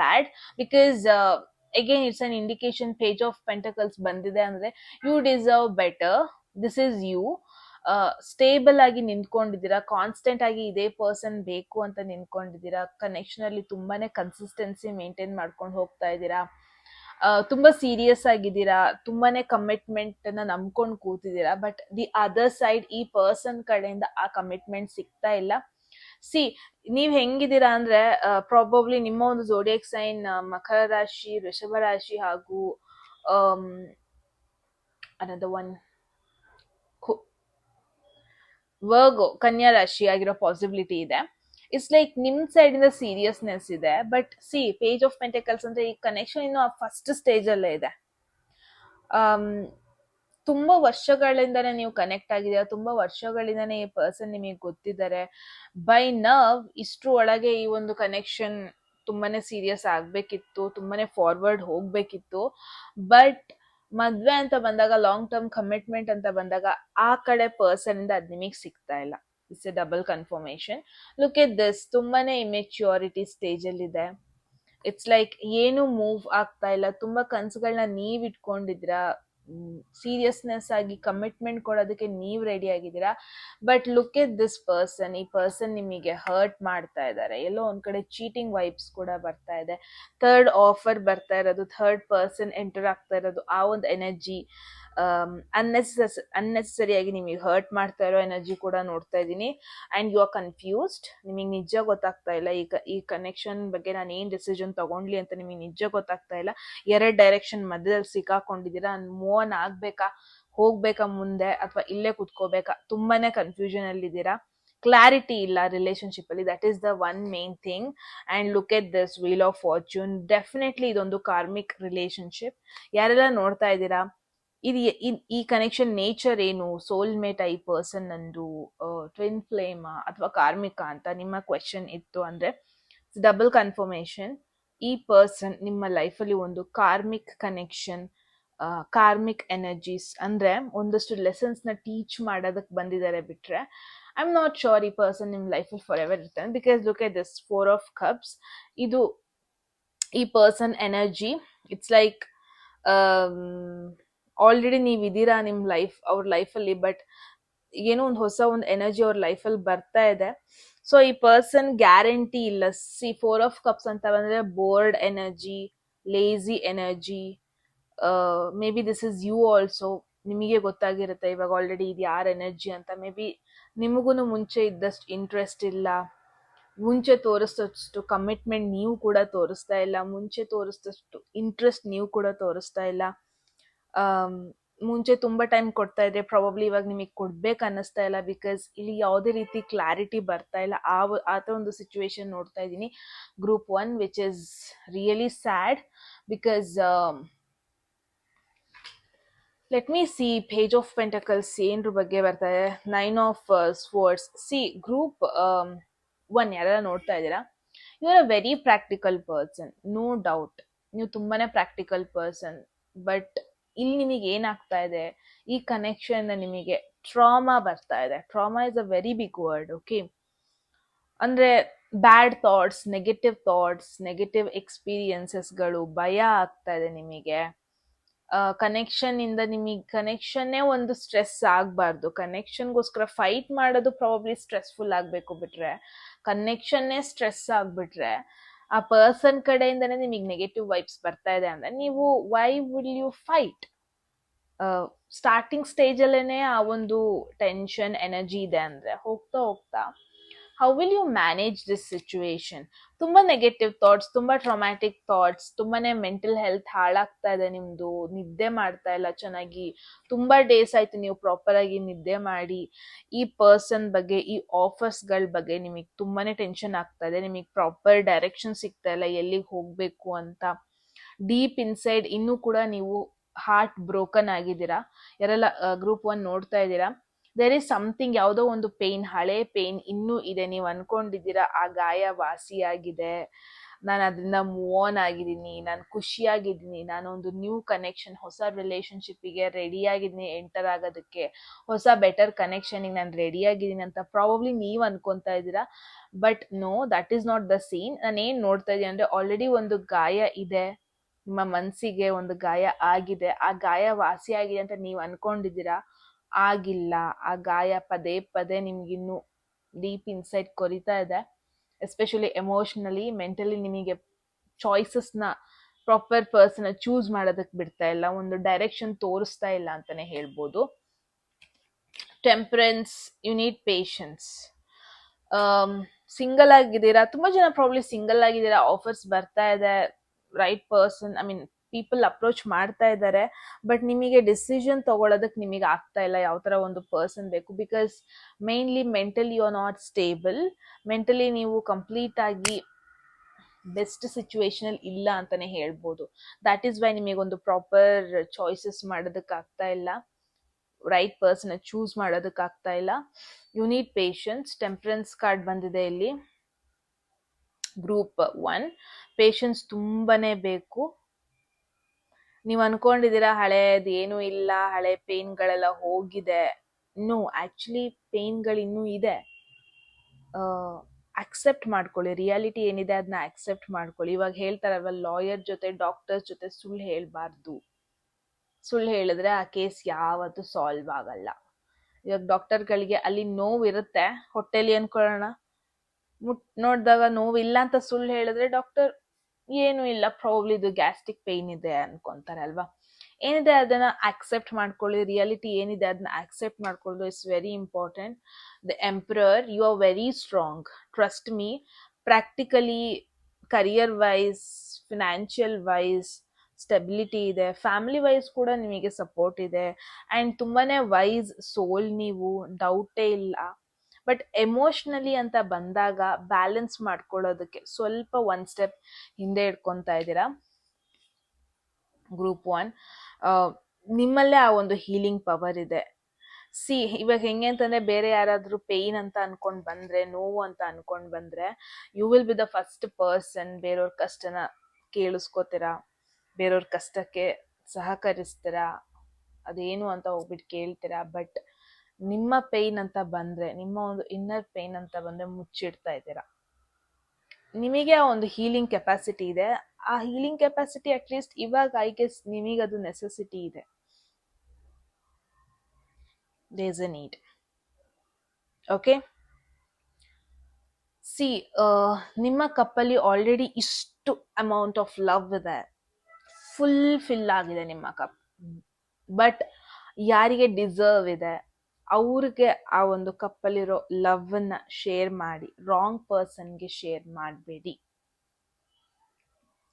bad, because again it's an indication. Page of pentacles ಬಂದಿದೆ ಅಂದ್ರೆ you deserve better, this is you. Stable ಆಗಿ ನಿಂತ್ಕೊಂಡಿದ್ದೀರಾ, ಕಾನ್ಸ್ಟೆಂಟ್ ಆಗಿ ಇದೇ ಪರ್ಸನ್ ಬೇಕು ಅಂತ ನಿಂತ್ಕೊಂಡಿದ್ದೀರಾ, ಕನೆಕ್ಷನ್ ಅಲ್ಲಿ ತುಂಬಾನೇ ಕನ್ಸಿಸ್ಟೆನ್ಸಿ ಮೇಂಟೈನ್ ಮಾಡ್ಕೊಂಡು ಹೋಗ್ತಾ ಇದ್ದೀರಾ, ತುಂಬಾ ಸೀರಿಯಸ್ ಆಗಿದ್ದೀರಾ, ತುಂಬಾನೇ ಕಮಿಟ್ಮೆಂಟ್ ನ ನಂಬ್ಕೊಂಡು ಕೂತಿದ್ದೀರಾ. ಬಟ್ ದಿ ಅದರ್ ಸೈಡ್ ಈ ಪರ್ಸನ್ ಕಡೆಯಿಂದ ಆ ಕಮಿಟ್ಮೆಂಟ್ ಸಿಗ್ತಾ ಇಲ್ಲ. ಸಿ, ನೀವ್ ಹೆಂಗಿದ್ದೀರಾ ಅಂದ್ರೆ ಪ್ರಾಬಬ್ಲಿ ನಿಮ್ಮ ಒಂದು ಝೋಡಿಯಾಕ್ ಸೈನ್ ಮಕರ ರಾಶಿ, ವೃಷಭ ರಾಶಿ ಹಾಗೂ ಅನದರ್ ಒನ್ ವರ್ಗೋ, ಕನ್ಯಾ ರಾಶಿ ಆಗಿರೋ ಪಾಸಿಬಿಲಿಟಿ ಇದೆ. ಇಟ್ಸ್ ಲೈಕ್ ನಿಮ್ ಸೈಡ್ ಇಂದ ಸೀರಿಯಸ್ನೆಸ್ ಇದೆ. But C, page of pentacles ಅಂದ್ರೆ ಈ ಕನೆಕ್ಷನ್ ಇನ್ನು ಫಸ್ಟ್ ಸ್ಟೇಜ್ ಅಲ್ಲೇ ಇದೆ. ತುಂಬಾ ವರ್ಷಗಳಿಂದಾನೇ ನೀವು ಕನೆಕ್ಟ್ ಆಗಿದ್ದೀರಾ, ತುಂಬಾ ವರ್ಷಗಳಿಂದಾನೇ ಈ ಪರ್ಸನ್ ನಿಮಗೆ ಗೊತ್ತಿದ್ದಾರೆ. ಬೈ ನವ್ ಇಷ್ಟ್ರ ಒಳಗೆ ಈ ಒಂದು ಕನೆಕ್ಷನ್ ತುಂಬಾನೇ ಸೀರಿಯಸ್ ಆಗ್ಬೇಕಿತ್ತು, ತುಂಬಾನೇ ಫಾರ್ವರ್ಡ್ ಹೋಗ್ಬೇಕಿತ್ತು. ಬಟ್ ಮದ್ವೆ ಅಂತ ಬಂದಾಗ, ಲಾಂಗ್ ಟರ್ಮ್ ಕಮಿಟ್ಮೆಂಟ್ ಅಂತ ಬಂದಾಗ ಆ ಕಡೆ ಪರ್ಸನ್ ಇಂದ ಅದ್ ನಿಮಗೆ ಸಿಗ್ತಾ ಇಲ್ಲ. It's a double confirmation. Look at this, ತುಂಬಾನೇ ಇಮೆಚ್ಯೂರಿಟಿ ಸ್ಟೇಜ್ ಅಲ್ಲಿ ಇದೆ. ಇಟ್ಸ್ ಲೈಕ್ ಏನು ಮೂವ್ ಆಗ್ತಾ ಇಲ್ಲ. ತುಂಬಾ ಕನ್ಸುಗಳನ್ನ ನೀವ್ ಇಟ್ಕೊಂಡಿದ್ದೀರಾ, ಸೀರಿಯಸ್ನೆಸ್ ಆಗಿ ಕಮಿಟ್ಮೆಂಟ್ ಕೊಡೋದಕ್ಕೆ ನೀವ್ ರೆಡಿ ಆಗಿದ್ದೀರಾ. But look at this person, ಈ ಪರ್ಸನ್ ನಿಮಗೆ ಹರ್ಟ್ ಮಾಡ್ತಾ ಇದ್ದಾರೆ. ಎಲ್ಲೋ ಒಂದ್ ಕಡೆ ಚೀಟಿಂಗ್ ವೈಬ್ಸ್ ಕೂಡ ಬರ್ತಾ ಇದೆ. ಥರ್ಡ್ ಆಫರ್ ಬರ್ತಾ ಇರೋದು, ಥರ್ಡ್ ಪರ್ಸನ್ ಎಂಟರ್ ಆಗ್ತಾ ಇರೋದು, ಆ ಒಂದು ಎನರ್ಜಿ ಅನ್ನೆಸರಿಯಾಗಿ ನಿಮಗೆ ಹರ್ಟ್ ಮಾಡ್ತಾ ಇರೋ ಎನರ್ಜಿ ಕೂಡ ನೋಡ್ತಾ ಇದ್ದೀನಿ. And you are confused. ನಿಮಗೆ ನಿಜ ಗೊತ್ತಾಗ್ತಾ ಇಲ್ಲ ಈ ಕನೆಕ್ಷನ್ ಬಗ್ಗೆ ನಾನು ಏನ್ ಡಿಸಿಷನ್ ತಗೊಂಡ್ಲಿ ಅಂತ ನಿಮಗೆ ನಿಜ ಗೊತ್ತಾಗ್ತಾ ಇಲ್ಲ. ಎರಡ್ ಡೈರೆಕ್ಷನ್ ಮಧ್ಯದಲ್ಲಿ ಸಿಕ್ಕಾಕೊಂಡಿದ್ದೀರಾ. ಮೂವ್ ಆನ್ ಆಗ್ಬೇಕಾ, ಹೋಗ್ಬೇಕಾ ಮುಂದೆ, ಅಥವಾ ಇಲ್ಲೇ ಕುತ್ಕೋಬೇಕಾ, ತುಂಬಾನೇ ಕನ್ಫ್ಯೂಷನ್ ಅಲ್ಲಿ ಇದ್ದೀರಾ. ಕ್ಲಾರಿಟಿ ಇಲ್ಲ ರಿಲೇಶನ್ಶಿಪ್ ಅಲ್ಲಿ. That is the one main thing. And look at this wheel of fortune. Definitely ಇದೊಂದು ಕಾರ್ಮಿಕ್ ರಿಲೇಶನ್ಶಿಪ್. ಯಾರೆಲ್ಲ ನೋಡ್ತಾ ಇದ್ದೀರಾ, ಇದು ಈ ಕನೆಕ್ಷನ್ ನೇಚರ್ ಏನು, ಸೋಲ್ಮೇಟ್ ಈ ಪರ್ಸನ್ ನಂದು, ಟ್ವಿನ್ ಫ್ಲೇಮ್ ಅಥವಾ ಕಾರ್ಮಿಕ ಅಂತ ನಿಮ್ಮ ಕ್ವೆಶನ್ ಇತ್ತು ಅಂದ್ರೆ ಡಬಲ್ ಕನ್ಫರ್ಮೇಶನ್. ಈ ಪರ್ಸನ್ ನಿಮ್ಮ ಲೈಫಲ್ಲಿ ಒಂದು ಕಾರ್ಮಿಕ್ ಕನೆಕ್ಷನ್, ಕಾರ್ಮಿಕ್ ಎನರ್ಜೀಸ್ ಅಂದ್ರೆ ಒಂದಷ್ಟು ಲೆಸನ್ಸ್ ನ ಟೀಚ್ ಮಾಡೋದಕ್ಕೆ ಬಂದಿದ್ದಾರೆ. ಬಿಟ್ರೆ ಐ ಆಮ್ ನಾಟ್ ಶೋರ್ ಈ ಪರ್ಸನ್ ನಿಮ್ ಲೈಫಲ್ಲಿ ಫಾರ್ ಎವರ್ ಇರ್ತಾನೆ. Because look at this 4 of cups. ಇದು ಈ person energy. It's like already ನೀವ್ ಇದೀರಾ ನಿಮ್ ಅವ್ರ ಲೈಫಲ್ಲಿ. ಬಟ್ ಏನೋ ಒಂದು ಹೊಸ ಒಂದು ಎನರ್ಜಿ ಅವ್ರ ಲೈಫಲ್ಲಿ ಬರ್ತಾ ಇದೆ. ಸೊ ಈ ಪರ್ಸನ್ ಗ್ಯಾರಂಟಿ ಇಲ್ಲ. ಸಿ, 4 ಆಫ್ ಕಪ್ಸ್ ಅಂತ ಬಂದ್ರೆ bored energy, lazy energy. Maybe this is you also. ನಿಮಗೆ ಗೊತ್ತಾಗಿರುತ್ತೆ ಇವಾಗ ಆಲ್ರೆಡಿ ಇದು ಯಾರ ಎನರ್ಜಿ ಅಂತ. ಮೇ ಬಿ ನಿಮಗೂ ಮುಂಚೆ ಇದ್ದಷ್ಟು ಇಂಟ್ರೆಸ್ಟ್ ಇಲ್ಲ, ಮುಂಚೆ ತೋರಿಸ್ತಷ್ಟು ಕಮಿಟ್ಮೆಂಟ್ ನೀವು ಕೂಡ ತೋರಿಸ್ತಾ ಇಲ್ಲ, ಮುಂಚೆ ತೋರಿಸ್ತಷ್ಟು ಇಂಟ್ರೆಸ್ಟ್ ನೀವು ಕೂಡ ತೋರಿಸ್ತಾ ಇಲ್ಲ. ಮುಂಚೆ ತುಂಬಾ ಟೈಮ್ ಕೊಡ್ತಾ ಇದ್ರೆ ಪ್ರಾಬಬ್ಲಿ ಇವಾಗ ನಿಮಗೆ ಕೊಡ್ಬೇಕು ಅನ್ನಿಸ್ತಾ ಇಲ್ಲ. ಬಿಕಾಸ್ ಇಲ್ಲಿ ಯಾವುದೇ ರೀತಿ ಕ್ಲಾರಿಟಿ ಬರ್ತಾ ಇಲ್ಲ. ಆತ ಒಂದು ಸಿಚುವೇಶನ್ ನೋಡ್ತಾ ಇದ್ದೀನಿ. Group 1 which is really sad. Because let me see, page of pentacles ಏನ್ರ ಬಗ್ಗೆ ಬರ್ತಾ ಇದೆ. 9 ಆಫ್ ಸ್ವರ್ಡ್ಸ್. ಸಿ, ಗ್ರೂಪ್ 1 ಯಾರೆಲ್ಲ ನೋಡ್ತಾ ಇದ್ದೀರಾ, you are a very practical person, no doubt. ನೀವು ತುಂಬಾನೇ ಪ್ರಾಕ್ಟಿಕಲ್ ಪರ್ಸನ್. ಬಟ್ ಇಲ್ಲಿ ನಿಮಗೆ ಏನಾಗ್ತಾ ಇದೆ, ಈ ಕನೆಕ್ಷನ್ ನಿಮಗೆ ಟ್ರಾಮಾ ಬರ್ತಾ ಇದೆ. Trauma is a very big word. Okay, ಅಂದ್ರೆ ಬ್ಯಾಡ್ ಥಾಟ್ಸ್, ನೆಗೆಟಿವ್ ಎಕ್ಸ್ಪೀರಿಯನ್ಸಸ್ಗಳು, ಭಯ ಆಗ್ತಾ ಇದೆ ನಿಮಗೆ. ಕನೆಕ್ಷನ್ ಇಂದ ನಿಮಗೆ ಕನೆಕ್ಷನ್ನೇ ಒಂದು ಸ್ಟ್ರೆಸ್ ಆಗಬಾರ್ದು. ಕನೆಕ್ಷನ್ಗೋಸ್ಕರ ಫೈಟ್ ಮಾಡೋದು ಪ್ರಾಬಬ್ಲಿ ಸ್ಟ್ರೆಸ್ಫುಲ್ ಆಗಬೇಕು. ಬಿಟ್ರೆ ಕನೆಕ್ಷನ್ನೇ ಸ್ಟ್ರೆಸ್ ಆಗ್ಬಿಟ್ರೆ ಆ ಪರ್ಸನ್ ಕಡೆಯಿಂದನೇ ನಿಮಗೆ ನೆಗೆಟಿವ್ ವೈಬ್ಸ್ ಬರ್ತಾ ಇದೆ ಅಂದ್ರೆ ನೀವು why will you fight? Starting stage ಅಲ್ಲೇನೆ ಆ ಒಂದು ಟೆನ್ಷನ್ ಎನರ್ಜಿ ಇದೆ ಅಂದ್ರೆ ಹೋಗ್ತಾ ಹೋಗ್ತಾ how will you manage this situation? ತುಂಬಾ ನೆಗೆಟಿವ್ ಥಾಟ್ಸ್, ತುಂಬಾ ಟ್ರಾಮ್ಯಾಟಿಕ್ ಥಾಟ್ಸ್, ತುಂಬಾನೇ ಮೆಂಟಲ್ ಹೆಲ್ತ್ ಹಾಳಾಗ್ತಾ ಇದೆ ನಿಮ್ದು. ನಿದ್ದೆ ಮಾಡ್ತಾ ಇಲ್ಲ ಚೆನ್ನಾಗಿ. ತುಂಬಾ ಡೇಸ್ ಆಯ್ತು ನೀವು ಪ್ರಾಪರ್ ಆಗಿ ನಿದ್ದೆ ಮಾಡಿ. ಈ ಪರ್ಸನ್ ಬಗ್ಗೆ, ಈ ಆಫರ್ಸ್ಗಳ ಬಗ್ಗೆ ನಿಮಗೆ ತುಂಬಾನೇ ಟೆನ್ಷನ್ ಆಗ್ತಾ ಇದೆ. ನಿಮಗೆ ಪ್ರಾಪರ್ ಡೈರೆಕ್ಷನ್ ಸಿಗ್ತಾ ಇಲ್ಲ ಎಲ್ಲಿಗೆ ಹೋಗ್ಬೇಕು ಅಂತ. ಡೀಪ್ ಇನ್ಸೈಡ್ ಇನ್ನೂ ಕೂಡ ನೀವು ಹಾರ್ಟ್ ಬ್ರೋಕನ್ ಆಗಿದ್ದೀರಾ. ಯಾರೆಲ್ಲ ಗ್ರೂಪ್ 1 ನೋಡ್ತಾ ಇದ್ದೀರಾ, ದೇರ್ ಇಸ್ ಸಮಥಿಂಗ್, ಯಾವುದೋ ಒಂದು ಪೇನ್, ಹಳೆ ಪೇನ್ ಇನ್ನೂ ಇದೆ. ನೀವು ಅನ್ಕೊಂಡಿದ್ದೀರಾ ಆ ಗಾಯ ವಾಸಿಯಾಗಿದೆ, ನಾನು ಅದರಿಂದ ಮೂವ್ ಆನ್ ಆಗಿದ್ದೀನಿ, ನಾನು ಖುಷಿಯಾಗಿದ್ದೀನಿ, ನಾನು ಒಂದು ನ್ಯೂ ಕನೆಕ್ಷನ್, ಹೊಸ ರಿಲೇಶನ್ಶಿಪ್ಪಿಗೆ ರೆಡಿ ಆಗಿದ್ದೀನಿ ಎಂಟರ್ ಆಗೋದಕ್ಕೆ, ಹೊಸ ಬೆಟರ್ ಕನೆಕ್ಷನ್ಗೆ ನಾನು ರೆಡಿ ಆಗಿದ್ದೀನಿ ಅಂತ ಪ್ರಾಬಬ್ಲಿ ನೀವು ಅನ್ಕೊಂತಾ ಇದ್ದೀರಾ. But no, that is not the scene. ನಾನು ಏನ್ ನೋಡ್ತಾ ಇದ್ದೀನಿ ಅಂದ್ರೆ ಆಲ್ರೆಡಿ ಒಂದು ಗಾಯ ಇದೆ, ನಿಮ್ಮ ಮನಸ್ಸಿಗೆ ಒಂದು ಗಾಯ ಆಗಿದೆ. ಆ ಗಾಯ ವಾಸಿಯಾಗಿದೆ ಅಂತ ನೀವು ಅನ್ಕೊಂಡಿದ್ದೀರಾ. ಆಗಿಲ್ಲ, ಆ ಗಾಯ ಪದೇ ಪದೇ ನಿಮ್ಗಿನ್ನು ಡೀಪ್ ಇನ್ಸೈಡ್ ಕೊರಿತಾ ಇದೆ. ಎಸ್ಪೆಷಲಿ ಎಮೋಷನಲಿ, ಮೆಂಟಲಿ ನಿಮಗೆ ಚಾಯ್ಸಸ್ನ ಪ್ರಾಪರ್ ಪರ್ಸನ್ ಚೂಸ್ ಮಾಡೋದಕ್ಕೆ ಬಿಡ್ತಾ ಇಲ್ಲ, ಒಂದು ಡೈರೆಕ್ಷನ್ ತೋರಿಸ್ತಾ ಇಲ್ಲ ಅಂತಾನೆ ಹೇಳ್ಬೋದು. Temperance, you need patience. Single ಆಗಿದ್ದೀರಾ, ತುಂಬಾ ಜನ ಪ್ರಾಬ್ಲಿ ಸಿಂಗಲ್ ಆಗಿದ್ದೀರಾ, ಆಫರ್ಸ್ ಬರ್ತಾ ಇದೆ, ರೈಟ್ ಪರ್ಸನ್ ಪೀಪಲ್ ಅಪ್ರೋಚ್ ಮಾಡ್ತಾ ಇದ್ದಾರೆ, ಬಟ್ ನಿಮಗೆ ಡಿಸಿಷನ್ ತಗೊಳ್ಳೋದಕ್ಕೆ ನಿಮಗೆ ಆಗ್ತಾ ಇಲ್ಲ ಯಾವ ತರ ಒಂದು ಪರ್ಸನ್ ಬೇಕು. Because mainly mentally you are not stable, mentally ನೀವು ಕಂಪ್ಲೀಟ್ ಆಗಿ ಬೆಸ್ಟ್ ಸಿಚುವೇಶನ್ ಇಲ್ಲ ಅಂತಾನೆ ಹೇಳ್ಬೋದು. ದಟ್ ಈಸ್ ವೈ ನಿಮಗೊಂದು ಪ್ರಾಪರ್ ಚಾಯ್ಸಸ್ ಮಾಡೋದಕ್ಕೆ ಆಗ್ತಾ ಇಲ್ಲ, ರೈಟ್ ಪರ್ಸನ್ ಚೂಸ್ ಮಾಡೋದಕ್ಕೆ ಆಗ್ತಾ ಇಲ್ಲ. You need patience. Temperance card ಬಂದಿದೆ ಇಲ್ಲಿ. ಗ್ರೂಪ್ 1 ಪೇಷನ್ಸ್ ತುಂಬಾನೇ ಬೇಕು. ನೀವು ಅನ್ಕೊಂಡಿದ್ದೀರಾ ಹಳೇದು ಏನೂ ಇಲ್ಲ, ಹಳೆ ಪೇನ್ಗಳೆಲ್ಲ ಹೋಗಿದೆ. ನೋ, ಆಕ್ಚುಲಿ ಪೇನ್ಗಳಿನ್ನೂ ಇದೆ. ಅಕ್ಸೆಪ್ಟ್ ಮಾಡ್ಕೊಳ್ಳಿ, ರಿಯಾಲಿಟಿ ಏನಿದೆ ಅದನ್ನ ಅಕ್ಸೆಪ್ಟ್ ಮಾಡ್ಕೊಳ್ಳಿ. ಇವಾಗ ಹೇಳ್ತಾರಲ್ವ, ಲಾಯರ್ ಜೊತೆ ಡಾಕ್ಟರ್ಸ್ ಜೊತೆ ಸುಳ್ಳು ಹೇಳ್ಬಾರ್ದು, ಸುಳ್ಳು ಹೇಳಿದ್ರೆ ಆ ಕೇಸ್ ಯಾವತ್ತೂ ಸಾಲ್ವ್ ಆಗಲ್ಲ. ಇವಾಗ ಡಾಕ್ಟರ್ಗಳಿಗೆ ಅಲ್ಲಿ ನೋವು ಇರುತ್ತೆ ಹೊಟ್ಟೆಲಿ ಅನ್ಕೊಳ್ಳೋಣ, ನೋಡಿದಾಗ ನೋವಿಲ್ಲ ಅಂತ ಸುಳ್ಳು ಹೇಳಿದ್ರೆ ಡಾಕ್ಟರ್ ಏನು ಇಲ್ಲ, ಪ್ರಾಬ್ಲಿ ಇದು ಗ್ಯಾಸ್ಟ್ರಿಕ್ ಪೇನ್ ಇದೆ ಅನ್ಕೊಂತಾರೆ ಅಲ್ವಾ. ಏನಿದೆ ಅದನ್ನ ಅಕ್ಸೆಪ್ಟ್ ಮಾಡ್ಕೊಳ್ಳಿ, ರಿಯಾಲಿಟಿ ಏನಿದೆ ಅದನ್ನ ಅಕ್ಸೆಪ್ಟ್ ಮಾಡ್ಕೊಳ್ಳೋದು is very important. The emperor, you are very strong, trust me. Practically, career wise, financial wise stability ಇದೆ, ಫ್ಯಾಮಿಲಿ ವೈಸ್ ಕೂಡ ನಿಮಗೆ ಸಪೋರ್ಟ್ ಇದೆ, ಆ್ಯಂಡ್ ತುಂಬಾನೇ ವೈಸ್ ಸೋಲ್ ನೀವು, ಡೌಟೇ ಇಲ್ಲ. ಬಟ್ ಎಮೋಷ್ನಲಿ ಅಂತ ಬಂದಾಗ ಬ್ಯಾಲೆನ್ಸ್ ಮಾಡ್ಕೊಳ್ಳೋದಕ್ಕೆ ಸ್ವಲ್ಪ ಒನ್ ಸ್ಟೆಪ್ ಹಿಂದೆ ಇಟ್ಕೊತಾ ಇದ್ದೀರಾ. ಗ್ರೂಪ್ 1 ನಿಮ್ಮಲ್ಲೇ ಆ ಒಂದು ಹೀಲಿಂಗ್ ಪವರ್ ಇದೆ. ಇವಾಗ ಹೆಂಗೆ ಅಂತಂದ್ರೆ, ಬೇರೆ ಯಾರಾದ್ರೂ ಪೇಯ್ನ್ ಅಂತ ಅನ್ಕೊಂಡ್ ಬಂದ್ರೆ, ನೋವು ಅಂತ ಅನ್ಕೊಂಡ್ ಬಂದ್ರೆ, you will be the first person ಬೇರೆಯವ್ರ ಕಷ್ಟನ ಕೇಳಿಸ್ಕೋತೀರಾ, ಬೇರೆಯವ್ರ ಕಷ್ಟಕ್ಕೆ ಸಹಕರಿಸ್ತೀರಾ, ಅದೇನು ಅಂತ ಹೋಗ್ಬಿಟ್ಟು ಕೇಳ್ತೀರಾ. ಬಟ್ ನಿಮ್ಮ ಪೇಯ್ನ್ ಅಂತ ಬಂದ್ರೆ, ನಿಮ್ಮ ಒಂದು ಇನ್ನರ್ ಪೇಯ್ನ್ ಅಂತ ಬಂದ್ರೆ ಮುಚ್ಚಿಡ್ತಾ ಇದ್ದೀರಾ. ನಿಮಗೆ ಆ ಒಂದು ಹೀಲಿಂಗ್ ಕೆಪಾಸಿಟಿ ಇದೆ. ಆ ಹೀಲಿಂಗ್ ಕೆಪಾಸಿಟಿ ಅಟ್ಲೀಸ್ಟ್ ಇವಾಗ ಐ ಗೆಸ್ ನಿಮಗೆ ಅದು ನೆಸೆಸಿಟಿ ಇದೆ. There is a need. Okay, ನಿಮ್ಮ ಕಪ್ಪಲ್ಲಿ ಆಲ್ರೆಡಿ ಇಷ್ಟು ಅಮೌಂಟ್ ಆಫ್ ಲವ್ ಇದೆ, ಫಿಲ್ ಆಗಿದೆ ನಿಮ್ಮ ಕಪ್. ಬಟ್ ಯಾರಿಗೆ ಡಿಸರ್ವ್ ಇದೆ ಅವ್ರಿಗೆ ಆ ಒಂದು ಕಪ್ಪಲ್ಲಿರೋ ಲವ್ನ ಶೇರ್ ಮಾಡಿ, ರಾಂಗ್ ಪರ್ಸನ್ಗೆ ಶೇರ್ ಮಾಡಬೇಡಿ.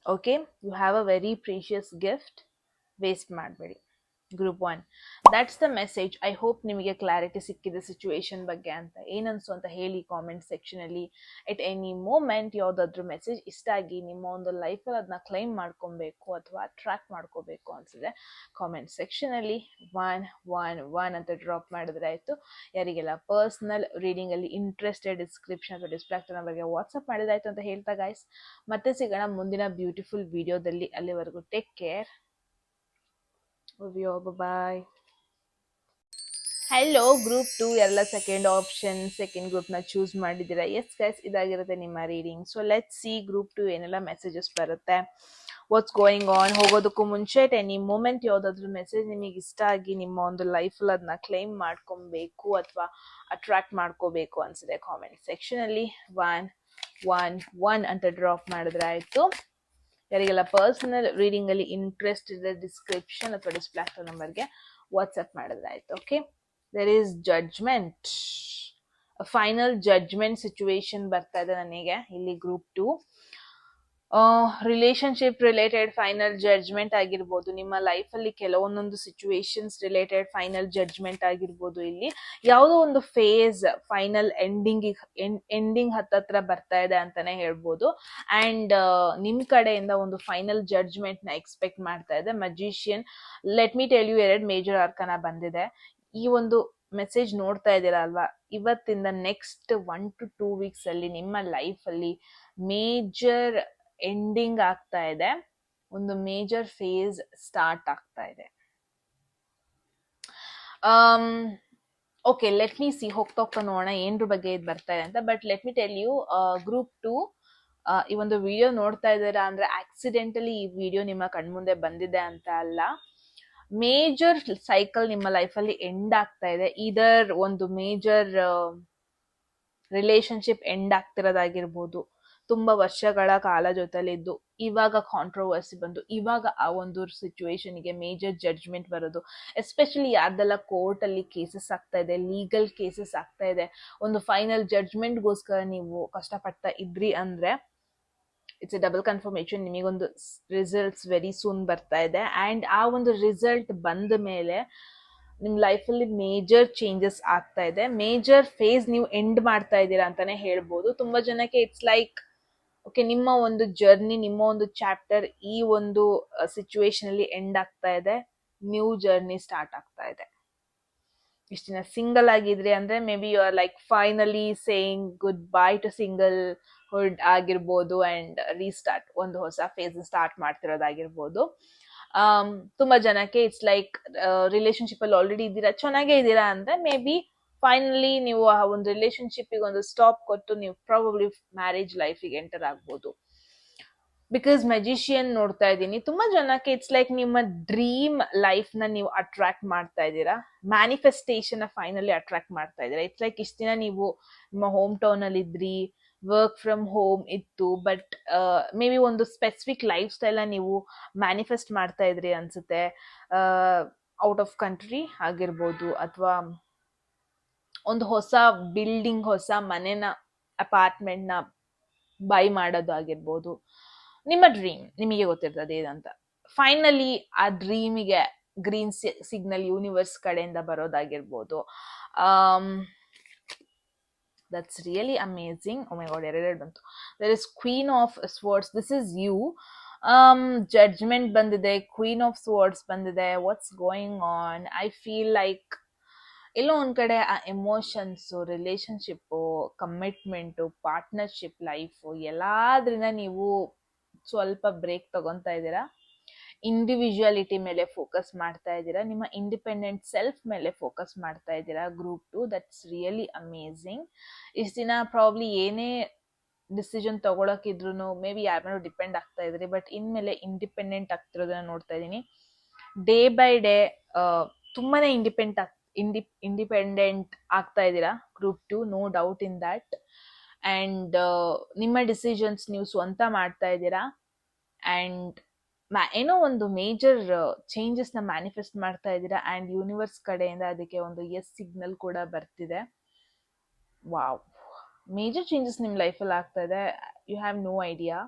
Okay, you have a very precious gift, waste ಮಾಡಬೇಡಿ. Group 1, that's the message. I hope ನಿಮಗೆ ಕ್ಲಾರಿಟಿ ಸಿಕ್ಕಿದೆ ಸಿಚುವೇಶನ್ ಬಗ್ಗೆ ಅಂತ. ಏನನ್ಸು ಅಂತ ಹೇಳಿ ಕಾಮೆಂಟ್ ಸೆಕ್ಷನಲ್ಲಿ. ಎಟ್ ಎನಿ ಮೂಮೆಂಟ್ ಯಾವುದಾದ್ರೂ ಮೆಸೇಜ್ ಇಷ್ಟ ಆಗಿ ನಿಮ್ಮ ಒಂದು ಲೈಫಲ್ಲಿ ಅದನ್ನ ಕ್ಲೈಮ್ ಮಾಡ್ಕೊಬೇಕು ಅಥವಾ ಅಟ್ರಾಕ್ಟ್ ಮಾಡ್ಕೋಬೇಕು ಅನ್ಸಿದ್ರೆ ಕಾಮೆಂಟ್ ಸೆಕ್ಷನಲ್ಲಿ 111 ಅಂತ ಡ್ರಾಪ್ ಮಾಡಿದ್ರೆ ಆಯಿತು. ಯಾರಿಗೆಲ್ಲ ಪರ್ಸ್ನಲ್ ರೀಡಿಂಗಲ್ಲಿ ಇಂಟ್ರೆಸ್ಟೆಡ್, ಡಿಸ್ಕ್ರಿಪ್ಷನ್ ಅಥವಾ ಡಿಸ್ಪ್ಲೇ ಆಗ್ತಾ ನಮಗೆ ವಾಟ್ಸಪ್ ಮಾಡಿದಾಯ್ತು ಅಂತ ಹೇಳ್ತಾ ಗೈಸ್, ಮತ್ತೆ ಸಿಗೋಣ ಮುಂದಿನ ಬ್ಯೂಟಿಫುಲ್ ವಿಡಿಯೋದಲ್ಲಿ. ಅಲ್ಲಿವರೆಗೂ ಟೇಕ್ ಕೇರ್. ಬಾಯ್. ಹಲೋ ಗ್ರೂಪ್ 2, ಎಲ್ಲ ಸೆಕೆಂಡ್ ಆಪ್ಷನ್, ಸೆಕೆಂಡ್ ಗ್ರೂಪ್ನ ಚೂಸ್ ಮಾಡಿದ್ದೀರಾ. ಎಸ್ ಗೈಸ್, ಇದಾಗಿರುತ್ತೆ ನಿಮ್ಮ reading. So let see group 2 ಏನೆಲ್ಲ ಮೆಸೇಜಸ್ ಬರುತ್ತೆ, ವಾಟ್ಸ್ ಗೋಯಿಂಗ್ ಆನ್. ಹೋಗೋದಕ್ಕೂ ಮುಂಚೆ ಎನಿ ಮೂಮೆಂಟ್ ಯಾವುದಾದ್ರೂ ಮೆಸೇಜ್ ನಿಮಗೆ ಇಷ್ಟ ಆಗಿ ನಿಮ್ಮ ಒಂದು ಲೈಫಲ್ಲಿ ಅದನ್ನ ಕ್ಲೈಮ್ ಮಾಡ್ಕೊಬೇಕು ಅಥವಾ ಅಟ್ರಾಕ್ಟ್ ಮಾಡ್ಕೋಬೇಕು ಅನ್ಸಿದೆ ಕಾಮೆಂಟ್ ಸೆಕ್ಷನಲ್ಲಿ 111 ಅಂತ ಡ್ರಾಪ್ ಮಾಡಿದ್ರೆ ಆಯಿತು. ಯಾರಿಗೆಲ್ಲ ಪರ್ಸನಲ್ ರೀಡಿಂಗಲ್ಲಿ ಇಂಟ್ರೆಸ್ಟ್ ಇದೆ, ಡಿಸ್ಕ್ರಿಪ್ಷನ್ ಅಥವಾ ಡಿಸ್ಪ್ಲೇ ಆಗ್ತಾ ನಂಬರ್ಗೆ ವಾಟ್ಸಪ್ ಮಾಡಿದ್ರೆ ಆಯ್ತು. Okay, there is judgment, final judgment situation ಬರ್ತಾ ಇದೆ ನನಗೆ ಇಲ್ಲಿ. Group 2 relationship related final judgment ಆಗಿರ್ಬೋದು, ನಿಮ್ಮ ಲೈಫಲ್ಲಿ ಕೆಲವೊಂದೊಂದು ಸಿಚುವೇಶನ್ಸ್ ರಿಲೇಟೆಡ್ ಫೈನಲ್ ಜಡ್ಜ್ಮೆಂಟ್ ಆಗಿರ್ಬೋದು. ಇಲ್ಲಿ ಯಾವುದೋ ಒಂದು ಫೇಸ್ ಫೈನಲ್ ಎಂಡಿಂಗ್ ಹತ್ತತ್ರ ಬರ್ತಾ ಇದೆ ಅಂತಾನೆ ಹೇಳ್ಬೋದು. ಆ್ಯಂಡ್ ನಿಮ್ಮ ಕಡೆಯಿಂದ ಒಂದು ಫೈನಲ್ ಜಡ್ಜ್ಮೆಂಟ್ನ ಎಕ್ಸ್ಪೆಕ್ಟ್ ಮಾಡ್ತಾ ಇದೆ. Magician, let me tell you, 2 major arcana ಬಂದಿದೆ. ಈ ಒಂದು ಮೆಸೇಜ್ ನೋಡ್ತಾ ಇದ್ದೀರಾ ಅಲ್ವಾ, ಇವತ್ತಿಂದ ನೆಕ್ಸ್ಟ್ 1 to 2 weeks ಅಲ್ಲಿ ನಿಮ್ಮ ಲೈಫಲ್ಲಿ ಮೇಜರ್ ಎಂಡಿಂಗ್ ಆಗ್ತಾ ಇದೆ, ಒಂದು ಮೇಜರ್ ಫೇಸ್ ಸ್ಟಾರ್ಟ್ ಆಗ್ತಾ ಇದೆ. ಓಕೆ, ಲೆಟ್ ಮಿ ಸಿ, ಹೋಗ್ತಾ ನೋಡೋಣ ಏನ್ರ ಬಗ್ಗೆ ಇದು ಬರ್ತಾ ಇದೆ ಅಂತ. But let me tell you, group 2 ಈ ಒಂದು ವಿಡಿಯೋ ನೋಡ್ತಾ ಇದ್ದೀರಾ ಅಂದ್ರೆ ಆಕ್ಸಿಡೆಂಟಲಿ ಈ ವಿಡಿಯೋ ನಿಮ್ಮ ಕಣ್ಮುಂದೆ ಬಂದಿದೆ ಅಂತ ಅಲ್ಲ. ಮೇಜರ್ ಸೈಕಲ್ ನಿಮ್ಮ ಲೈಫಲ್ಲಿ ಎಂಡ್ ಆಗ್ತಾ ಇದೆ. ಇದರ್ ಒಂದು ಮೇಜರ್ ರಿಲೇಶನ್ಶಿಪ್ ಎಂಡ್ ಆಗ್ತಿರೋದಾಗಿರ್ಬೋದು, ತುಂಬಾ ವರ್ಷಗಳ ಕಾಲ ಜೊತೆಲಿದ್ದು ಇವಾಗ ಕಾಂಟ್ರವರ್ಸಿ ಬಂದು ಇವಾಗ ಆ ಒಂದು ಸಿಚುವೇಶನ್ಗೆ ಮೇಜರ್ ಜಡ್ಜ್ಮೆಂಟ್ ಬರೋದು, ಎಸ್ಪೆಷಲಿ ಯಾರ್ದೆಲ್ಲ ಕೋರ್ಟ್ ಅಲ್ಲಿ ಕೇಸಸ್ ಆಗ್ತಾ ಇದೆ, ಲೀಗಲ್ ಕೇಸಸ್ ಆಗ್ತಾ ಇದೆ, ಒಂದು ಫೈನಲ್ ಜಡ್ಜ್ಮೆಂಟ್ಗೋಸ್ಕರ ನೀವು ಕಷ್ಟಪಡ್ತಾ ಇದ್ರಿ ಅಂದ್ರೆ ಇಟ್ಸ್ ಎ ಡಬಲ್ ಕನ್ಫರ್ಮೇಶನ್, ನಿಮಗೊಂದು ರಿಸಲ್ಟ್ಸ್ ವೆರಿ ಸೂನ್ ಬರ್ತಾ ಇದೆ. ಅಂಡ್ ಆ ಒಂದು ರಿಸಲ್ಟ್ ಬಂದ ಮೇಲೆ ನಿಮ್ ಲೈಫಲ್ಲಿ ಮೇಜರ್ ಚೇಂಜಸ್ ಆಗ್ತಾ ಇದೆ, ಮೇಜರ್ ಫೇಸ್ ನೀವು ಎಂಡ್ ಮಾಡ್ತಾ ಇದ್ದೀರಾ ಅಂತಾನೆ ಹೇಳ್ಬೋದು. ತುಂಬಾ ಜನಕ್ಕೆ ಇಟ್ಸ್ ಲೈಕ್ ಓಕೆ, ನಿಮ್ಮ ಒಂದು ಜರ್ನಿ, ನಿಮ್ಮ ಒಂದು ಚಾಪ್ಟರ್ ಈ ಒಂದು ಸಿಚುವೇಶನ್ ಅಲ್ಲಿ ಎಂಡ್ ಆಗ್ತಾ ಇದೆ, ನ್ಯೂ ಜರ್ನಿ ಸ್ಟಾರ್ಟ್ ಆಗ್ತಾ ಇದೆ. ಇಷ್ಟ ದಿನ ಸಿಂಗಲ್ ಆಗಿದ್ರಿ ಅಂದ್ರೆ maybe you are like finally saying goodbye to singlehood ಆಗಿರ್ಬೋದು ಅಂಡ್ ರೀಸ್ಟಾರ್ಟ್, ಒಂದು ಹೊಸ ಫೇಸ್ ಸ್ಟಾರ್ಟ್ ಮಾಡ್ತಿರೋದಾಗಿರ್ಬೋದು. ತುಂಬಾ ಜನಕ್ಕೆ ಇಟ್ಸ್ ಲೈಕ್ ರಿಲೇಶನ್ಶಿಪ್ ಅಲ್ಲಿ ಆಲ್ರೆಡಿ ಇದ್ದೀರಾ, ಚೆನ್ನಾಗೇ ಇದ್ದೀರಾ ಅಂದ್ರೆ ಮೇ ಬಿ ಫೈನಲಿ ನೀವು ಆ ಒಂದು ರಿಲೇಶನ್ಶಿಪ್ ಒಂದು ಸ್ಟಾಪ್ ಕೊಟ್ಟು ನೀವು ಪ್ರಾಬಬ್ಲಿ ಮ್ಯಾರೇಜ್ ಲೈಫಿಗೆ ಎಂಟರ್ ಆಗ್ಬೋದು. ಬಿಕಾಸ್ ಮೆಜಿಷಿಯನ್ ನೋಡ್ತಾ ಇದ್ದೀನಿ, ತುಂಬಾ ಜನಕ್ಕೆ ಇಟ್ಸ್ ಲೈಕ್ ನಿಮ್ಮ ಡ್ರೀಮ್ ಲೈಫ್ ನ ನೀವು ಅಟ್ರಾಕ್ಟ್ ಮಾಡ್ತಾ ಇದ್ದೀರಾ, ಮ್ಯಾನಿಫೆಸ್ಟೇಷನ್ ಫೈನಲಿ ಅಟ್ರಾಕ್ಟ್ ಮಾಡ್ತಾ ಇದ್ದೀರಾ. ಇಟ್ಸ್ ಲೈಕ್ ಇಷ್ಟ ದಿನ ನೀವು ನಿಮ್ಮ ಹೋಮ್ ಟೌನ್ ಅಲ್ಲಿ ಇದ್ರಿ, ವರ್ಕ್ ಫ್ರಮ್ ಹೋಮ್ ಇತ್ತು, ಬಟ್ ಮೇ ಬಿ ಒಂದು ಸ್ಪೆಸಿಫಿಕ್ ಲೈಫ್ ಸ್ಟೈಲ್ ನೀವು ಮ್ಯಾನಿಫೆಸ್ಟ್ ಮಾಡ್ತಾ ಇದ್ರಿ ಅನ್ಸುತ್ತೆ, ಔಟ್ ಆಫ್ ಕಂಟ್ರಿ ಆಗಿರ್ಬೋದು, ಅಥವಾ ಒಂದು ಹೊಸ ಬಿಲ್ಡಿಂಗ್, ಹೊಸ ಮನೆನ, ಅಪಾರ್ಟ್ಮೆಂಟ್ ನ ಬೈ ಮಾಡೋದು ಆಗಿರ್ಬೋದು. ನಿಮ್ಮ ಡ್ರೀಮ್ ನಿಮಗೆ ಗೊತ್ತಿರ್ತದೆ ಏನಂತ. ಫೈನಲಿ ಆ ಡ್ರೀಮಿಗೆ ಗ್ರೀನ್ ಸಿಗ್ನಲ್ ಯೂನಿವರ್ಸ್ ಕಡೆಯಿಂದ ಬರೋದಾಗಿರ್ಬೋದು. That's really amazing. Oh my God, ಎರಡೆರಡು ಬಂತು. There is queen of swords, this is you. Judgment ಬಂದಿದೆ, ಕ್ವೀನ್ ಆಫ್ ಸ್ವರ್ಡ್ಸ್ ಬಂದಿದೆ. What's going on? I feel like ಎಲ್ಲೋ ಒಂದ್ ಕಡೆ ಆ emotions, relationship, commitment, partnership life ಎಲ್ಲಾದ್ರಿಂದ ನೀವು ಸ್ವಲ್ಪ ಬ್ರೇಕ್ ತಗೊಂತಾ ಇದ್ದೀರಾ. ಇಂಡಿವಿಜುವಾಲಿಟಿ ಮೇಲೆ ಫೋಕಸ್ ಮಾಡ್ತಾ ಇದ್ದೀರಾ, ನಿಮ್ಮ ಇಂಡಿಪೆಂಡೆಂಟ್ ಸೆಲ್ಫ್ ಮೇಲೆ ಫೋಕಸ್ ಮಾಡ್ತಾ ಇದ್ದೀರಾ. Group 2, that's really amazing. ಇಷ್ಟು ದಿನ ಪ್ರಾಬ್ಲಿ ಏನೇ ಡಿಸಿಷನ್ ತಗೊಳಕಿದ್ರು ಮೇ ಬಿ ಯಾರ ಮೇಲೆ ಡಿಪೆಂಡ್ ಆಗ್ತಾ ಇದ್ರಿ, ಬಟ್ ಇನ್ಮೇಲೆ ಇಂಡಿಪೆಂಡೆಂಟ್ ಆಗ್ತಿರೋದನ್ನ ನೋಡ್ತಾ ಇದ್ದೀನಿ. ಡೇ ಬೈ ಡೇ ತುಂಬಾನೇ ಇಂಡಿಪೆಂಡೆಂಟ್ ಆಗ್ತಾ ಇದ್ದೀರಾ group 2, no doubt in that. And ನಿಮ್ಮ ಡಿಸಿಷನ್ಸ್ ನೀವು ಸ್ವಂತ ಮಾಡ್ತಾ ಇದ್ದೀರಾ. ಅಂಡ್ ಏನೋ ಒಂದು ಮೇಜರ್ ಚೇಂಜಸ್ ನ ಮ್ಯಾನಿಫೆಸ್ಟ್ ಮಾಡ್ತಾ ಇದ್ದೀರಾ. ಅಂಡ್ ಯೂನಿವರ್ಸ್ ಕಡೆಯಿಂದ ಅದಕ್ಕೆ ಒಂದು ಎಸ್ ಸಿಗ್ನಲ್ ಕೂಡ ಬರ್ತಿದೆ. ವಾವ್, ಮೇಜರ್ ಚೇಂಜಸ್ ನಿಮ್ ಲೈಫಲ್ಲಿ ಆಗ್ತಾ ಇದೆ, you have no idea.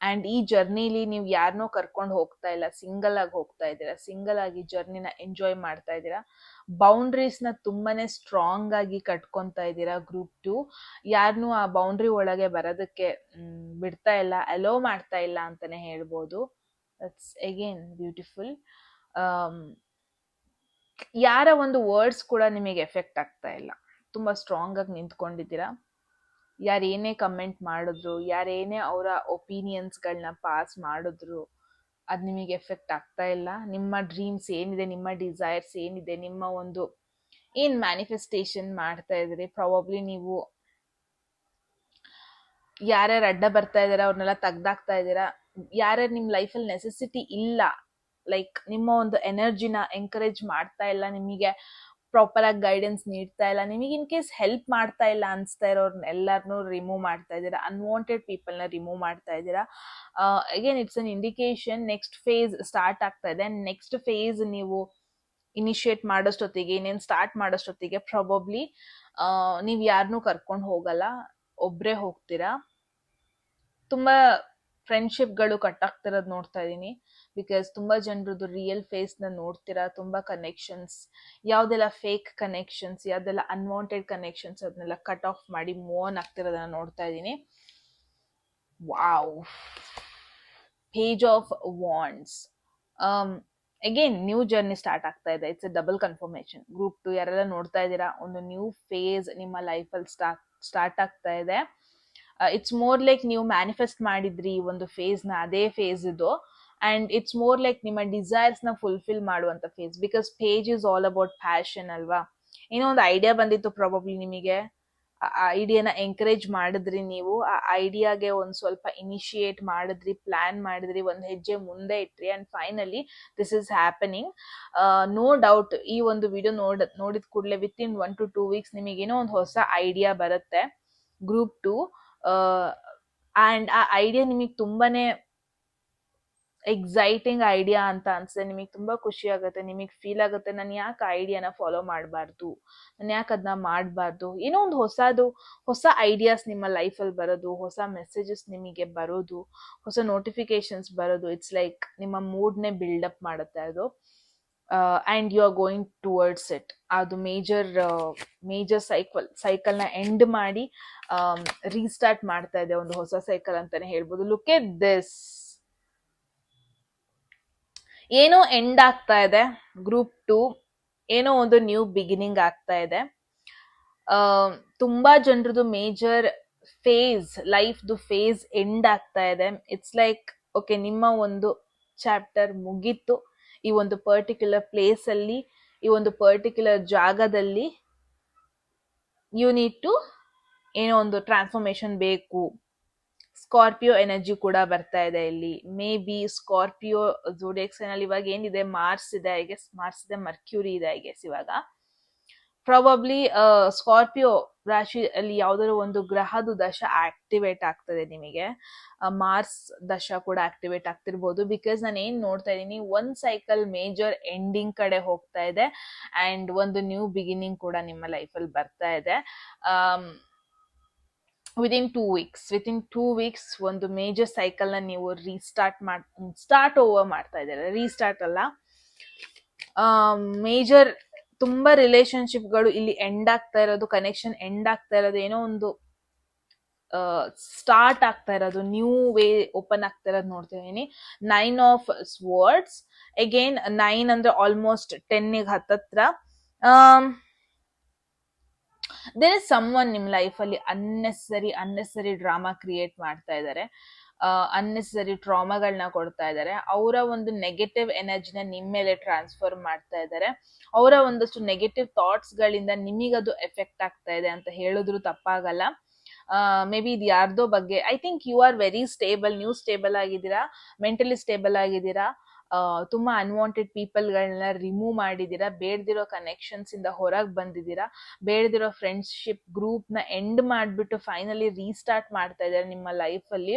And ಈ ಜರ್ನಿಲಿ ನೀವು ಯಾರನ್ನೋ ಕರ್ಕೊಂಡು ಹೋಗ್ತಾ ಇಲ್ಲ, ಸಿಂಗಲ್ ಆಗಿ ಹೋಗ್ತಾ ಇದ್ದೀರಾ, ಸಿಂಗಲ್ ಆಗಿ ಜರ್ನಿನ ಎಂಜಾಯ್ ಮಾಡ್ತಾ ಇದ್ದೀರಾ. ಬೌಂಡ್ರೀಸ್ ನ ತುಂಬಾನೇ ಸ್ಟ್ರಾಂಗ್ ಆಗಿ ಕಟ್ಕೊಂತಾ ಇದ್ದೀರಾ ಗ್ರೂಪ್ 2. ಯಾರನ್ನೂ ಆ ಬೌಂಡ್ರಿ ಒಳಗೆ ಬರೋದಕ್ಕೆ ಬಿಡ್ತಾ ಇಲ್ಲ, ಅಲೋ ಮಾಡ್ತಾ ಇಲ್ಲ ಅಂತಾನೆ ಹೇಳ್ಬೋದು. That's again beautiful. ಯಾರ ಒಂದು ವರ್ಡ್ಸ್ ಕೂಡ ನಿಮಗೆ ಎಫೆಕ್ಟ್ ಆಗ್ತಾ ಇಲ್ಲ, ತುಂಬಾ ಸ್ಟ್ರಾಂಗ್ ಆಗಿ ನಿಂತ್ಕೊಂಡಿದ್ದೀರಾ. ಯಾರೇನೇ ಕಮೆಂಟ್ ಮಾಡಿದ್ರು, ಯಾರೇನೇ ಅವರ ಒಪಿನಿಯನ್ಸ್ಗಳನ್ನ ಪಾಸ್ ಮಾಡಿದ್ರು, ಅದು ನಿಮಗೆ ಎಫೆಕ್ಟ್ ಆಗ್ತಾ ಇಲ್ಲ. ನಿಮ್ಮ ಡ್ರೀಮ್ಸ್ ಏನಿದೆ, ನಿಮ್ಮ ಡಿಸೈರ್ಸ್ ಏನಿದೆ, ನಿಮ್ಮ ಒಂದು ಏನ್ ಮ್ಯಾನಿಫೆಸ್ಟೇಷನ್ ಮಾಡ್ತಾ ಇದ್ರಿ, ಪ್ರಾಬಬ್ಲಿ ನೀವು ಯಾರ್ಯಾರು ಅಡ್ಡ ಬರ್ತಾ ಇದಾರೆ ಅವ್ರನ್ನೆಲ್ಲ ತೆಗ್ದಾಕ್ತಾ ಇದ್ದೀರಾ. ಯಾರ್ಯಾರು ನಿಮ್ ಲೈಫಲ್ಲಿ ನೆಸೆಸಿಟಿ ಇಲ್ಲ, ಲೈಕ್ ನಿಮ್ಮ ಒಂದು ಎನರ್ಜಿನ ಎಂಕರೇಜ್ ಮಾಡ್ತಾ ಇಲ್ಲ, ನಿಮಗೆ ಪ್ರಾಪರ್ ಆಗಿ ಗೈಡೆನ್ಸ್ ನೀಡ್ತಾ ಇಲ್ಲ, ನಿಮಗೆ ಇನ್ ಕೇಸ್ ಹೆಲ್ಪ್ ಮಾಡ್ತಾ ಇಲ್ಲ ಅನ್ಸ್ತಾ ಇರೋರ್ನ ಎಲ್ಲಾರನ್ನೂ ರಿಮೂವ್ ಮಾಡ್ತಾ ಇದ್ದೀರಾ. ಅನ್ವಾಂಟೆಡ್ ಪೀಪಲ್ನ ರಿಮೂವ್ ಮಾಡ್ತಾ ಇದ್ದೀರಾ. Again it's an indication next phase start ಆಗ್ತಾ ಇದೆ. ನೆಕ್ಸ್ಟ್ ಫೇಸ್ ನೀವು ಇನಿಷಿಯೇಟ್ ಮಾಡೋಷ್ಟೊತ್ತಿಗೆ, ಇನ್ನೇನು ಸ್ಟಾರ್ಟ್ ಮಾಡೋಷ್ಟೊತ್ತಿಗೆ ಪ್ರಾಬಬ್ಲಿ ನೀವು ಯಾರನ್ನೂ ಕರ್ಕೊಂಡು ಹೋಗಲ್ಲ, ಒಬ್ರೇ ಹೋಗ್ತೀರಾ. ತುಂಬಾ ಫ್ರೆಂಡ್ಶಿಪ್ಗಳು ಕಟ್ ಆಗ್ತಿರೋದು ನೋಡ್ತಾ ಇದ್ದೀನಿ. ಬಿಕಾಸ್ ತುಂಬಾ ಜನರದ್ದು ರಿಯಲ್ ಫೇಸ್ ನ ನೋಡ್ತೀರಾ, ತುಂಬಾ ಕನೆಕ್ಷನ್ಸ್, ಯಾವ್ದೆಲ್ಲ ಫೇಕ್ ಕನೆಕ್ಷನ್ಸ್, ಯಾವ್ದೆಲ್ಲ ಅನ್ವಾಂಟೆಡ್ ಕನೆಕ್ಷನ್ಸ್, ಅದನ್ನೆಲ್ಲ ಕಟ್ ಆಫ್ ಮಾಡಿ ಮೂವ್ ಆನ್ ಆಗ್ತಿರೋದನ್ನ ನೋಡ್ತಾ ಇದ್ದೀನಿ. Wow, page of wands. Again new journey start ಆಗ್ತಾ ಇದೆ. It's a double confirmation. Group 2 ಯಾರೆಲ್ಲ ನೋಡ್ತಾ ಇದ್ದೀರಾ, ಒಂದು ನ್ಯೂ ಫೇಸ್ ನಿಮ್ಮ ಲೈಫಲ್ಲಿ ಸ್ಟಾರ್ಟ್ ಆಗ್ತಾ ಇದೆ. ಇಟ್ಸ್ ಮೋರ್ ಲೈಕ್ ನೀವು ಮ್ಯಾನಿಫೆಸ್ಟ್ ಮಾಡಿದ್ರಿ ಈ ಒಂದು ಫೇಸ್ ನ, ಅದೇ ಫೇಸ್ ಇದು. ಅಂಡ್ ಇಟ್ಸ್ ಮೋರ್ ಲೈಕ್ ನಿಮ್ಮ ಡಿಸೈರ್ಸ್ ನ ಫುಲ್ಫಿಲ್ ಮಾಡುವಂತ phase. Because page is all about passion ಅಲ್ವಾ. ಏನೋ ಒಂದು ಐಡಿಯಾ ಬಂದಿತ್ತು ಪ್ರಾಬಬ್ಲಿ ನಿಮಗೆ, ಐಡಿಯಾನ ಎಂಕರೇಜ್ ಮಾಡಿದ್ರಿ, ನೀವು ಆ ಐಡಿಯಾಗೆ ಒಂದ್ ಸ್ವಲ್ಪ ಇನಿಶಿಯೇಟ್ ಮಾಡಿದ್ರಿ, ಪ್ಲಾನ್ ಮಾಡಿದ್ರಿ, ಒಂದ್ ಹೆಜ್ಜೆ ಮುಂದೆ ಇಟ್ರಿ, and finally this is happening. No doubt ಈ ಒಂದು ವಿಡಿಯೋ ನೋಡಿದ ಕೂಡಲೇ ವಿತ್ ಇನ್ 1 to 2 weeks ನಿಮಗೇನೋ ಒಂದು ಹೊಸ ಐಡಿಯಾ ಬರುತ್ತೆ ಗ್ರೂಪ್ 2. ಅಂಡ್ ಆ ಐಡಿಯಾ ನಿಮಗೆ ತುಂಬಾನೇ ಎಕ್ಸೈಟಿಂಗ್ ಐಡಿಯಾ ಅಂತ ಅನ್ಸುತ್ತೆ, ನಿಮಗೆ ತುಂಬಾ ಖುಷಿ ಆಗುತ್ತೆ, ನಿಮಗೆ ಫೀಲ್ ಆಗುತ್ತೆ ನಾನು ಯಾಕೆ ಐಡಿಯಾನ ಫಾಲೋ ಮಾಡಬಾರ್ದು, ನಾನು ಯಾಕೆ ಅದನ್ನ ಮಾಡಬಾರ್ದು, ಏನೋ ಒಂದು ಹೊಸ ಐಡಿಯಾಸ್ ನಿಮ್ಮ ಲೈಫಲ್ಲಿ ಬರೋದು, ಹೊಸ ಮೆಸೇಜಸ್ ನಿಮಗೆ ಬರೋದು, ಹೊಸ ನೋಟಿಫಿಕೇಶನ್ಸ್ ಬರೋದು. ಇಟ್ಸ್ ಲೈಕ್ ನಿಮ್ಮ ಮೂಡ್ನೇ ಬಿಲ್ಡಪ್ ಮಾಡುತ್ತೆ ಅದು. And you are going towards it. ಅದು ಮೇಜರ್ ಸೈಕಲ್ನ ಎಂಡ್ ಮಾಡಿ ರೀಸ್ಟಾರ್ಟ್ ಮಾಡ್ತಾ ಇದೆ, ಒಂದು ಹೊಸ ಸೈಕಲ್ ಅಂತಾನೆ ಹೇಳ್ಬೋದು. ಲುಕ್ ಎಟ್ ದಿಸ್, ಏನೋ ಎಂಡ್ ಆಗ್ತಾ ಇದೆ ಗ್ರೂಪ್ 2, ಏನೋ ಒಂದು ನ್ಯೂ ಬಿಗಿನಿಂಗ್ ಆಗ್ತಾ ಇದೆ. ತುಂಬಾ ಜನರದು ಮೇಜರ್ ಲೈಫ್ದು ಫೇಸ್ ಎಂಡ್ ಆಗ್ತಾ ಇದೆ. ಇಟ್ಸ್ ಲೈಕ್ ಓಕೆ, ನಿಮ್ಮ ಒಂದು ಚಾಪ್ಟರ್ ಮುಗೀತು, ಈ ಒಂದು ಪರ್ಟಿಕ್ಯುಲರ್ ಪ್ಲೇಸ್ ಅಲ್ಲಿ, ಈ ಒಂದು ಪರ್ಟಿಕ್ಯುಲರ್ ಜಾಗದಲ್ಲಿ ಯು ನೀಡ್ ಟು ಏನೋ ಒಂದು ಟ್ರಾನ್ಸ್ಫಾರ್ಮೇಶನ್ ಬೇಕು. ಸ್ಕಾರ್ಪಿಯೋ ಎನರ್ಜಿ ಕೂಡ ಬರ್ತಾ ಇದೆ ಇಲ್ಲಿ. ಮೇ ಬಿ ಸ್ಕಾರ್ಪಿಯೋ ಝೋಡಿಯಾಕ್ ಸೈನ್ ಅಲ್ಲಿ ಇವಾಗ ಏನಿದೆ, ಮಾರ್ಸ್ ಇದೆ, ಐ ಗೆಸ್ ಮಾರ್ಸ್ ಇದೆ, ಮರ್ಕ್ಯೂರಿ ಇದೆ, ಐ ಗೆಸ್ ಇವಾಗ ಪ್ರಾಬಬ್ಲಿ ಸ್ಕಾರ್ಪಿಯೋ ರಾಶಿಯಲ್ಲಿ ಯಾವ್ದಾದ್ರು ಒಂದು ಗ್ರಹದ ದಶ ಆಕ್ಟಿವೇಟ್ ಆಗ್ತದೆ ನಿಮಗೆ. ಮಾರ್ಸ್ ದಶ ಕೂಡ ಆಕ್ಟಿವೇಟ್ ಆಗ್ತಿರ್ಬೋದು. ಬಿಕಾಸ್ ನಾನು ಏನ್ ನೋಡ್ತಾ ಇದ್ದೀನಿ, ಒಂದ್ ಸೈಕಲ್ ಮೇಜರ್ ಎಂಡಿಂಗ್ ಕಡೆ ಹೋಗ್ತಾ ಇದೆ ಅಂಡ್ ಒಂದು ನ್ಯೂ ಬಿಗಿನಿಂಗ್ ಕೂಡ ನಿಮ್ಮ ಲೈಫಲ್ಲಿ ಬರ್ತಾ ಇದೆ. ವಿತಿನ್ 2 weeks ಒಂದು ಮೇಜರ್ ಸೈಕಲ್ ನ ನೀವು ಸ್ಟಾರ್ಟ್ ಓವರ್ ಮಾಡ್ತಾ ಇದ್ದಾರೆ. ರೀಸ್ಟಾರ್ಟ್ ಅಲ್ಲ, ಮೇಜರ್ ತುಂಬಾ ರಿಲೇಶನ್ಶಿಪ್ಗಳು ಇಲ್ಲಿ ಎಂಡ್ ಆಗ್ತಾ ಇರೋದು, ಕನೆಕ್ಷನ್ ಎಂಡ್ ಆಗ್ತಾ ಇರೋದು, ಏನೋ ಒಂದು ಸ್ಟಾರ್ಟ್ ಆಗ್ತಾ ಇರೋದು, ನ್ಯೂ ವೇ ಓಪನ್ ಆಗ್ತಾ ಇರೋದು ನೋಡ್ತಾ ಇದೀನಿ. 9 of Swords, ಅಗೇನ್ 9 ಅಂದ್ರೆ ಆಲ್ಮೋಸ್ಟ್ 10ಗೆ ಹತ್ತತ್ರ. ದೇರ್ ಇಸ್ ಸಮ್ವನ್ ನಿಮ್ ಲೈಫಲ್ಲಿ ಅನ್ನೆಸರಿ ಡ್ರಾಮಾ ಕ್ರಿಯೇಟ್ ಮಾಡ್ತಾ ಇದ್ದಾರೆ, ಅನ್ನೆಸರಿ ಟ್ರಾಮಾಗಳನ್ನ ಕೊಡ್ತಾ ಇದ್ದಾರೆ. ಅವರ ಒಂದು ನೆಗೆಟಿವ್ ಎನರ್ಜಿನ ನಿಮ್ ಮೇಲೆ ಟ್ರಾನ್ಸ್ಫರ್ ಮಾಡ್ತಾ ಇದ್ದಾರೆ. ಅವರ ಒಂದಷ್ಟು ನೆಗೆಟಿವ್ ಥಾಟ್ಸ್ ಗಳಿಂದ ನಿಮಗದು ಎಫೆಕ್ಟ್ ಆಗ್ತಾ ಇದೆ ಅಂತ ಹೇಳಿದ್ರು ತಪ್ಪಾಗಲ್ಲ. ಮೇ ಬಿ ಇದು ಯಾರ್ದೋ ಬಗ್ಗೆ. I think you are very stable, ನೀವು ಸ್ಟೇಬಲ್ ಆಗಿದ್ದೀರಾ, ಮೆಂಟಲಿ ಸ್ಟೇಬಲ್ ಆಗಿದ್ದೀರಾ. ತುಂಬಾ ಅನ್ವಾಂಟೆಡ್ ಪೀಪಲ್ಗಳನ್ನ ರಿಮೂವ್ ಮಾಡಿದೀರಾ, ಬೇಡದಿರೋ ಕನೆಕ್ಷನ್ಸ್ ಇಂದ ಹೊರಗೆ ಬಂದಿದ್ದೀರಾ, ಬೇಡದಿರೋ ಫ್ರೆಂಡ್ಶಿಪ್ ಗ್ರೂಪ್ ನ ಎಂಡ್ ಮಾಡ್ಬಿಟ್ಟು ಫೈನಲಿ ರೀಸ್ಟಾರ್ಟ್ ಮಾಡ್ತಾ ಇದ್ದಾರೆ ನಿಮ್ಮ ಲೈಫಲ್ಲಿ.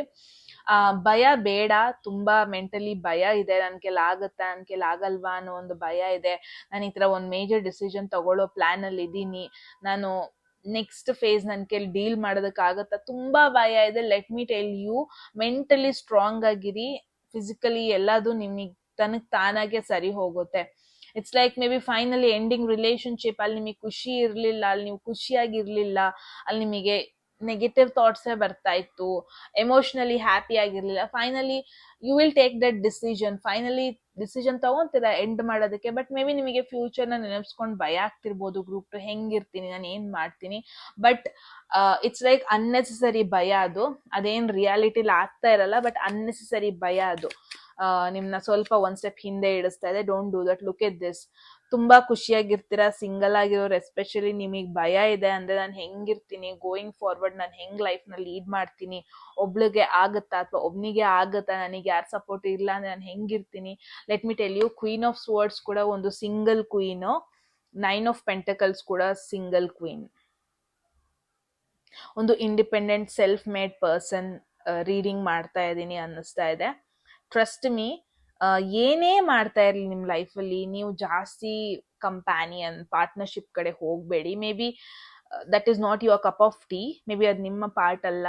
ಭಯ ಬೇಡ, ತುಂಬಾ ಮೆಂಟಲಿ ಭಯ ಇದೆ, ನನ್ ಕೈಲಿ ಆಗತ್ತಾ, ನನ್ ಕೈಲಿ ಆಗಲ್ವಾ ಅನ್ನೋ ಒಂದು ಭಯ ಇದೆ. ನಾನು ಈ ತರ ಒಂದು ಮೇಜರ್ ಡಿಸಿಷನ್ ತಗೊಳ್ಳೋ ಪ್ಲಾನ್ ಅಲ್ಲಿ ಇದ್ದೀನಿ, ನಾನು ನೆಕ್ಸ್ಟ್ ಫೇಸ್ ನನ್ ಕೈಲಿ ಡೀಲ್ ಮಾಡೋದಕ್ಕಾಗತ್ತಾ, ತುಂಬಾ ಭಯ ಇದೆ. Let me tell you, mentally strong ಆಗಿರಿ, ಫಿಸಿಕಲಿ ಎಲ್ಲದು ನಿಮಗೆ ತನಗ್ ತಾನಾಗೆ ಸರಿ ಹೋಗುತ್ತೆ. It's like maybe finally ending relationship ಅಲ್ಲಿ ನಿಮಗೆ ಖುಷಿ ಇರ್ಲಿಲ್ಲ, ಅಲ್ಲಿ ನೀವು ಖುಷಿಯಾಗಿರ್ಲಿಲ್ಲ, ಅಲ್ಲಿ ನಿಮಗೆ ನೆಗೆಟಿವ್ ಥಾಟ್ಸೇ ಬರ್ತಾ ಇತ್ತು, ಎಮೋಷನಲಿ ಹ್ಯಾಪಿ ಆಗಿರ್ಲಿಲ್ಲ. Finally you will take that decision, finally decision ತಗೊಂತೀರಾ ಎಂಡ್ ಮಾಡೋದಕ್ಕೆ. ಬಟ್ ಮೇ ಬಿ ನಿಮಗೆ ಫ್ಯೂಚರ್ನ ನೆನಪಿಸ್ಕೊಂಡು ಭಯ ಆಗ್ತಿರ್ಬೋದು, ಗ್ರೂಪ್ 2 ಹೆಂಗಿರ್ತೀನಿ, ನಾನು ಏನ್ ಮಾಡ್ತೀನಿ. ಬಟ್ ಇಟ್ಸ್ ಲೈಕ್ ಅನ್ನೆಸೆಸರಿ ಭಯ ಅದು, ಅದೇನ್ ರಿಯಾಲಿಟಿಲಿ ಆಗ್ತಾ ಇರಲ್ಲ, ಬಟ್ ಅನ್ನೆಸೆಸರಿ ಭಯ ಅದು. ನಿಮ್ನ ಸ್ವಲ್ಪ ಒಂದ್ ಸ್ಟೆಪ್ ಹಿಂದೆ ಇಡಿಸ್ತಾ ಇದೆ. Don't do that. Look at this. ತುಂಬಾ ಖುಷಿಯಾಗಿರ್ತೀರಾ ಸಿಂಗಲ್ ಆಗಿರೋರು, ಎಸ್ಪೆಷಲಿ ನಿಮಗ್ ಭಯ ಇದೆ ಅಂದ್ರೆ ನಾನು ಹೆಂಗಿರ್ತೀನಿ, ಗೋಯಿಂಗ್ ಫಾರ್ವರ್ಡ್ ನಾನು ಹೆಂಗ್ ಲೈಫ್ ನ ಲೀಡ್ ಮಾಡ್ತೀನಿ, ಒಬ್ಳಿಗೆ ಆಗತ್ತಾ ಅಥವಾ ಒಬ್ನಿಗೆ ಆಗತ್ತಾ, ನನಗೆ ಯಾರ ಸಪೋರ್ಟ್ ಇಲ್ಲ ಅಂದ್ರೆ ನಾನು ಹೆಂಗಿರ್ತೀನಿ. Let me tell you, queen of swords ಕೂಡ ಒಂದು ಸಿಂಗಲ್ ಕ್ವೀನ್, 9 of Pentacles ಕೂಡ ಸಿಂಗಲ್ ಕ್ವೀನ್, ಒಂದು independent self made person reading ಮಾಡ್ತಾ ಇದ್ದೀನಿ ಅನ್ನಿಸ್ತಾ ಇದೆ. ಟ್ರಸ್ಟ್ ಮೀ, ಏನೇ ಮಾಡ್ತಾ ಇರಲಿ ನಿಮ್ಮ ಲೈಫಲ್ಲಿ, ನೀವು ಜಾಸ್ತಿ ಕಂಪ್ಯಾನಿಯನ್ ಪಾರ್ಟ್ನರ್ಶಿಪ್ ಕಡೆ ಹೋಗಬೇಡಿ. May be that is not your cup of tea, may be ಅದು ನಿಮ್ಮ ಪಾರ್ಟ್ ಅಲ್ಲ.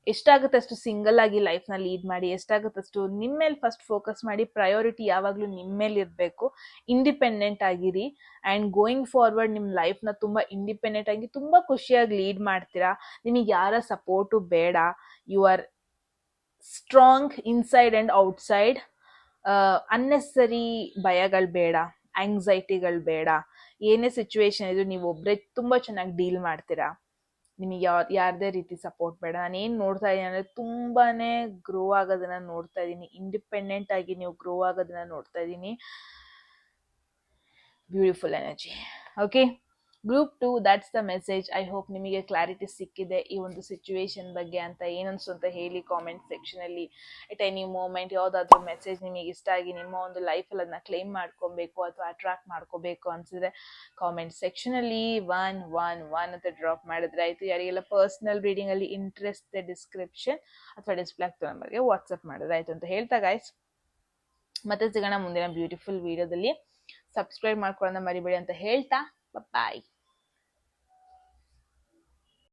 ಎಷ್ಟಾಗುತ್ತೆ ಅಷ್ಟು ಸಿಂಗಲ್ ಆಗಿ ಲೈಫ್ನ ಲೀಡ್ ಮಾಡಿ, ಎಷ್ಟಾಗುತ್ತೆ ಅಷ್ಟು ನಿಮ್ಮ ಮೇಲೆ ಫಸ್ಟ್ ಫೋಕಸ್ ಮಾಡಿ. ಪ್ರಯಾರಿಟಿ ಯಾವಾಗಲೂ ನಿಮ್ಮ ಮೇಲೆ ಇರಬೇಕು. ಇಂಡಿಪೆಂಡೆಂಟ್ ಆಗಿರಿ ಆ್ಯಂಡ್ ಗೋಯಿಂಗ್ ಫಾರ್ವರ್ಡ್ ನಿಮ್ಮ ಲೈಫ್ನ ತುಂಬ ಇಂಡಿಪೆಂಡೆಂಟ್ ಆಗಿ ತುಂಬ ಖುಷಿಯಾಗಿ ಲೀಡ್ ಮಾಡ್ತೀರಾ. ನಿಮಗೆ ಯಾರ ಸಪೋರ್ಟು ಬೇಡ. You are strong inside and outside. Unnecessary ಭಯಗಳು ಬೇಡ, ಆಂಗ್ಸೈಟಿಗಳು ಬೇಡ. ಏನೇ ಸಿಚುವೇಶನ್ ಇದು ನೀವು ಒಬ್ಬರೇ ತುಂಬ ಚೆನ್ನಾಗಿ ಡೀಲ್ ಮಾಡ್ತೀರಾ. ನಿಮಗೆ ಯಾರದೇ ರೀತಿ ಸಪೋರ್ಟ್ ಬೇಡ. ನಾನು ಏನು ನೋಡ್ತಾ ಇದ್ದೀನಿ ಅಂದರೆ ತುಂಬಾನೇ ಗ್ರೋ ಆಗೋದನ್ನ ನೋಡ್ತಾ ಇದ್ದೀನಿ, ಇಂಡಿಪೆಂಡೆಂಟ್ ಆಗಿ ನೀವು ಗ್ರೋ ಆಗೋದನ್ನ ನೋಡ್ತಾ ಇದ್ದೀನಿ. Beautiful energy. Okay, group 2 that's the message. I hope ನಿಮಗೆ ಕ್ಲಾರಿಟಿ ಸಿಕ್ಕಿದೆ ಈ ಒಂದು ಸಿಚುವೇಶನ್ ಬಗ್ಗೆ ಅಂತ. ಏನನ್ಸು ಅಂತ ಹೇಳಿ ಕಾಮೆಂಟ್ ಸೆಕ್ಷನ್ ಅಲ್ಲಿ. ಎಟ್ ಎನಿ ಮೂಮೆಂಟ್ ಯಾವ್ದಾದ್ರು ಮೆಸೇಜ್ ನಿಮಗೆ ಇಷ್ಟ ಆಗಿ ನಿಮ್ಮ ಒಂದು ಲೈಫಲ್ಲಿ ಅದನ್ನ ಕ್ಲೈಮ್ ಮಾಡ್ಕೊಬೇಕು ಅಥವಾ ಅಟ್ರಾಕ್ಟ್ ಮಾಡ್ಕೋಬೇಕು ಅನ್ಸಿದ್ರೆ ಕಾಮೆಂಟ್ ಸೆಕ್ಷನ್ ಅಲ್ಲಿ 111 ಅಂತ ಡ್ರಾಪ್ ಮಾಡಿದ್ರೆ ಆಯ್ತು. ಯಾರಿಗೆಲ್ಲ ಪರ್ಸನಲ್ ರೀಡಿಂಗ್ ಅಲ್ಲಿ ಇಂಟ್ರೆಸ್ಟ್ ಡಿಸ್ಕ್ರಿಪ್ಷನ್ ಅಥವಾ ಡಿಸ್ಪ್ಲೇ ಆಗ್ತದೆ ನಂಬರ್ಗೆ ವಾಟ್ಸ್ಆಪ್ ಮಾಡಿದ್ರೆ ಆಯ್ತು ಅಂತ ಹೇಳ್ತಾ ಗೈಸ್, ಮತ್ತೆ ಸಿಗೋಣ ಮುಂದಿನ ಬ್ಯೂಟಿಫುಲ್ ವಿಡಿಯೋದಲ್ಲಿ. ಸಬ್ಸ್ಕ್ರೈಬ್ ಮಾಡ್ಕೊಳ್ಳೋಣ ಮರಿಬೇಡಿ ಅಂತ ಹೇಳ್ತಾ ಬಾಯ್.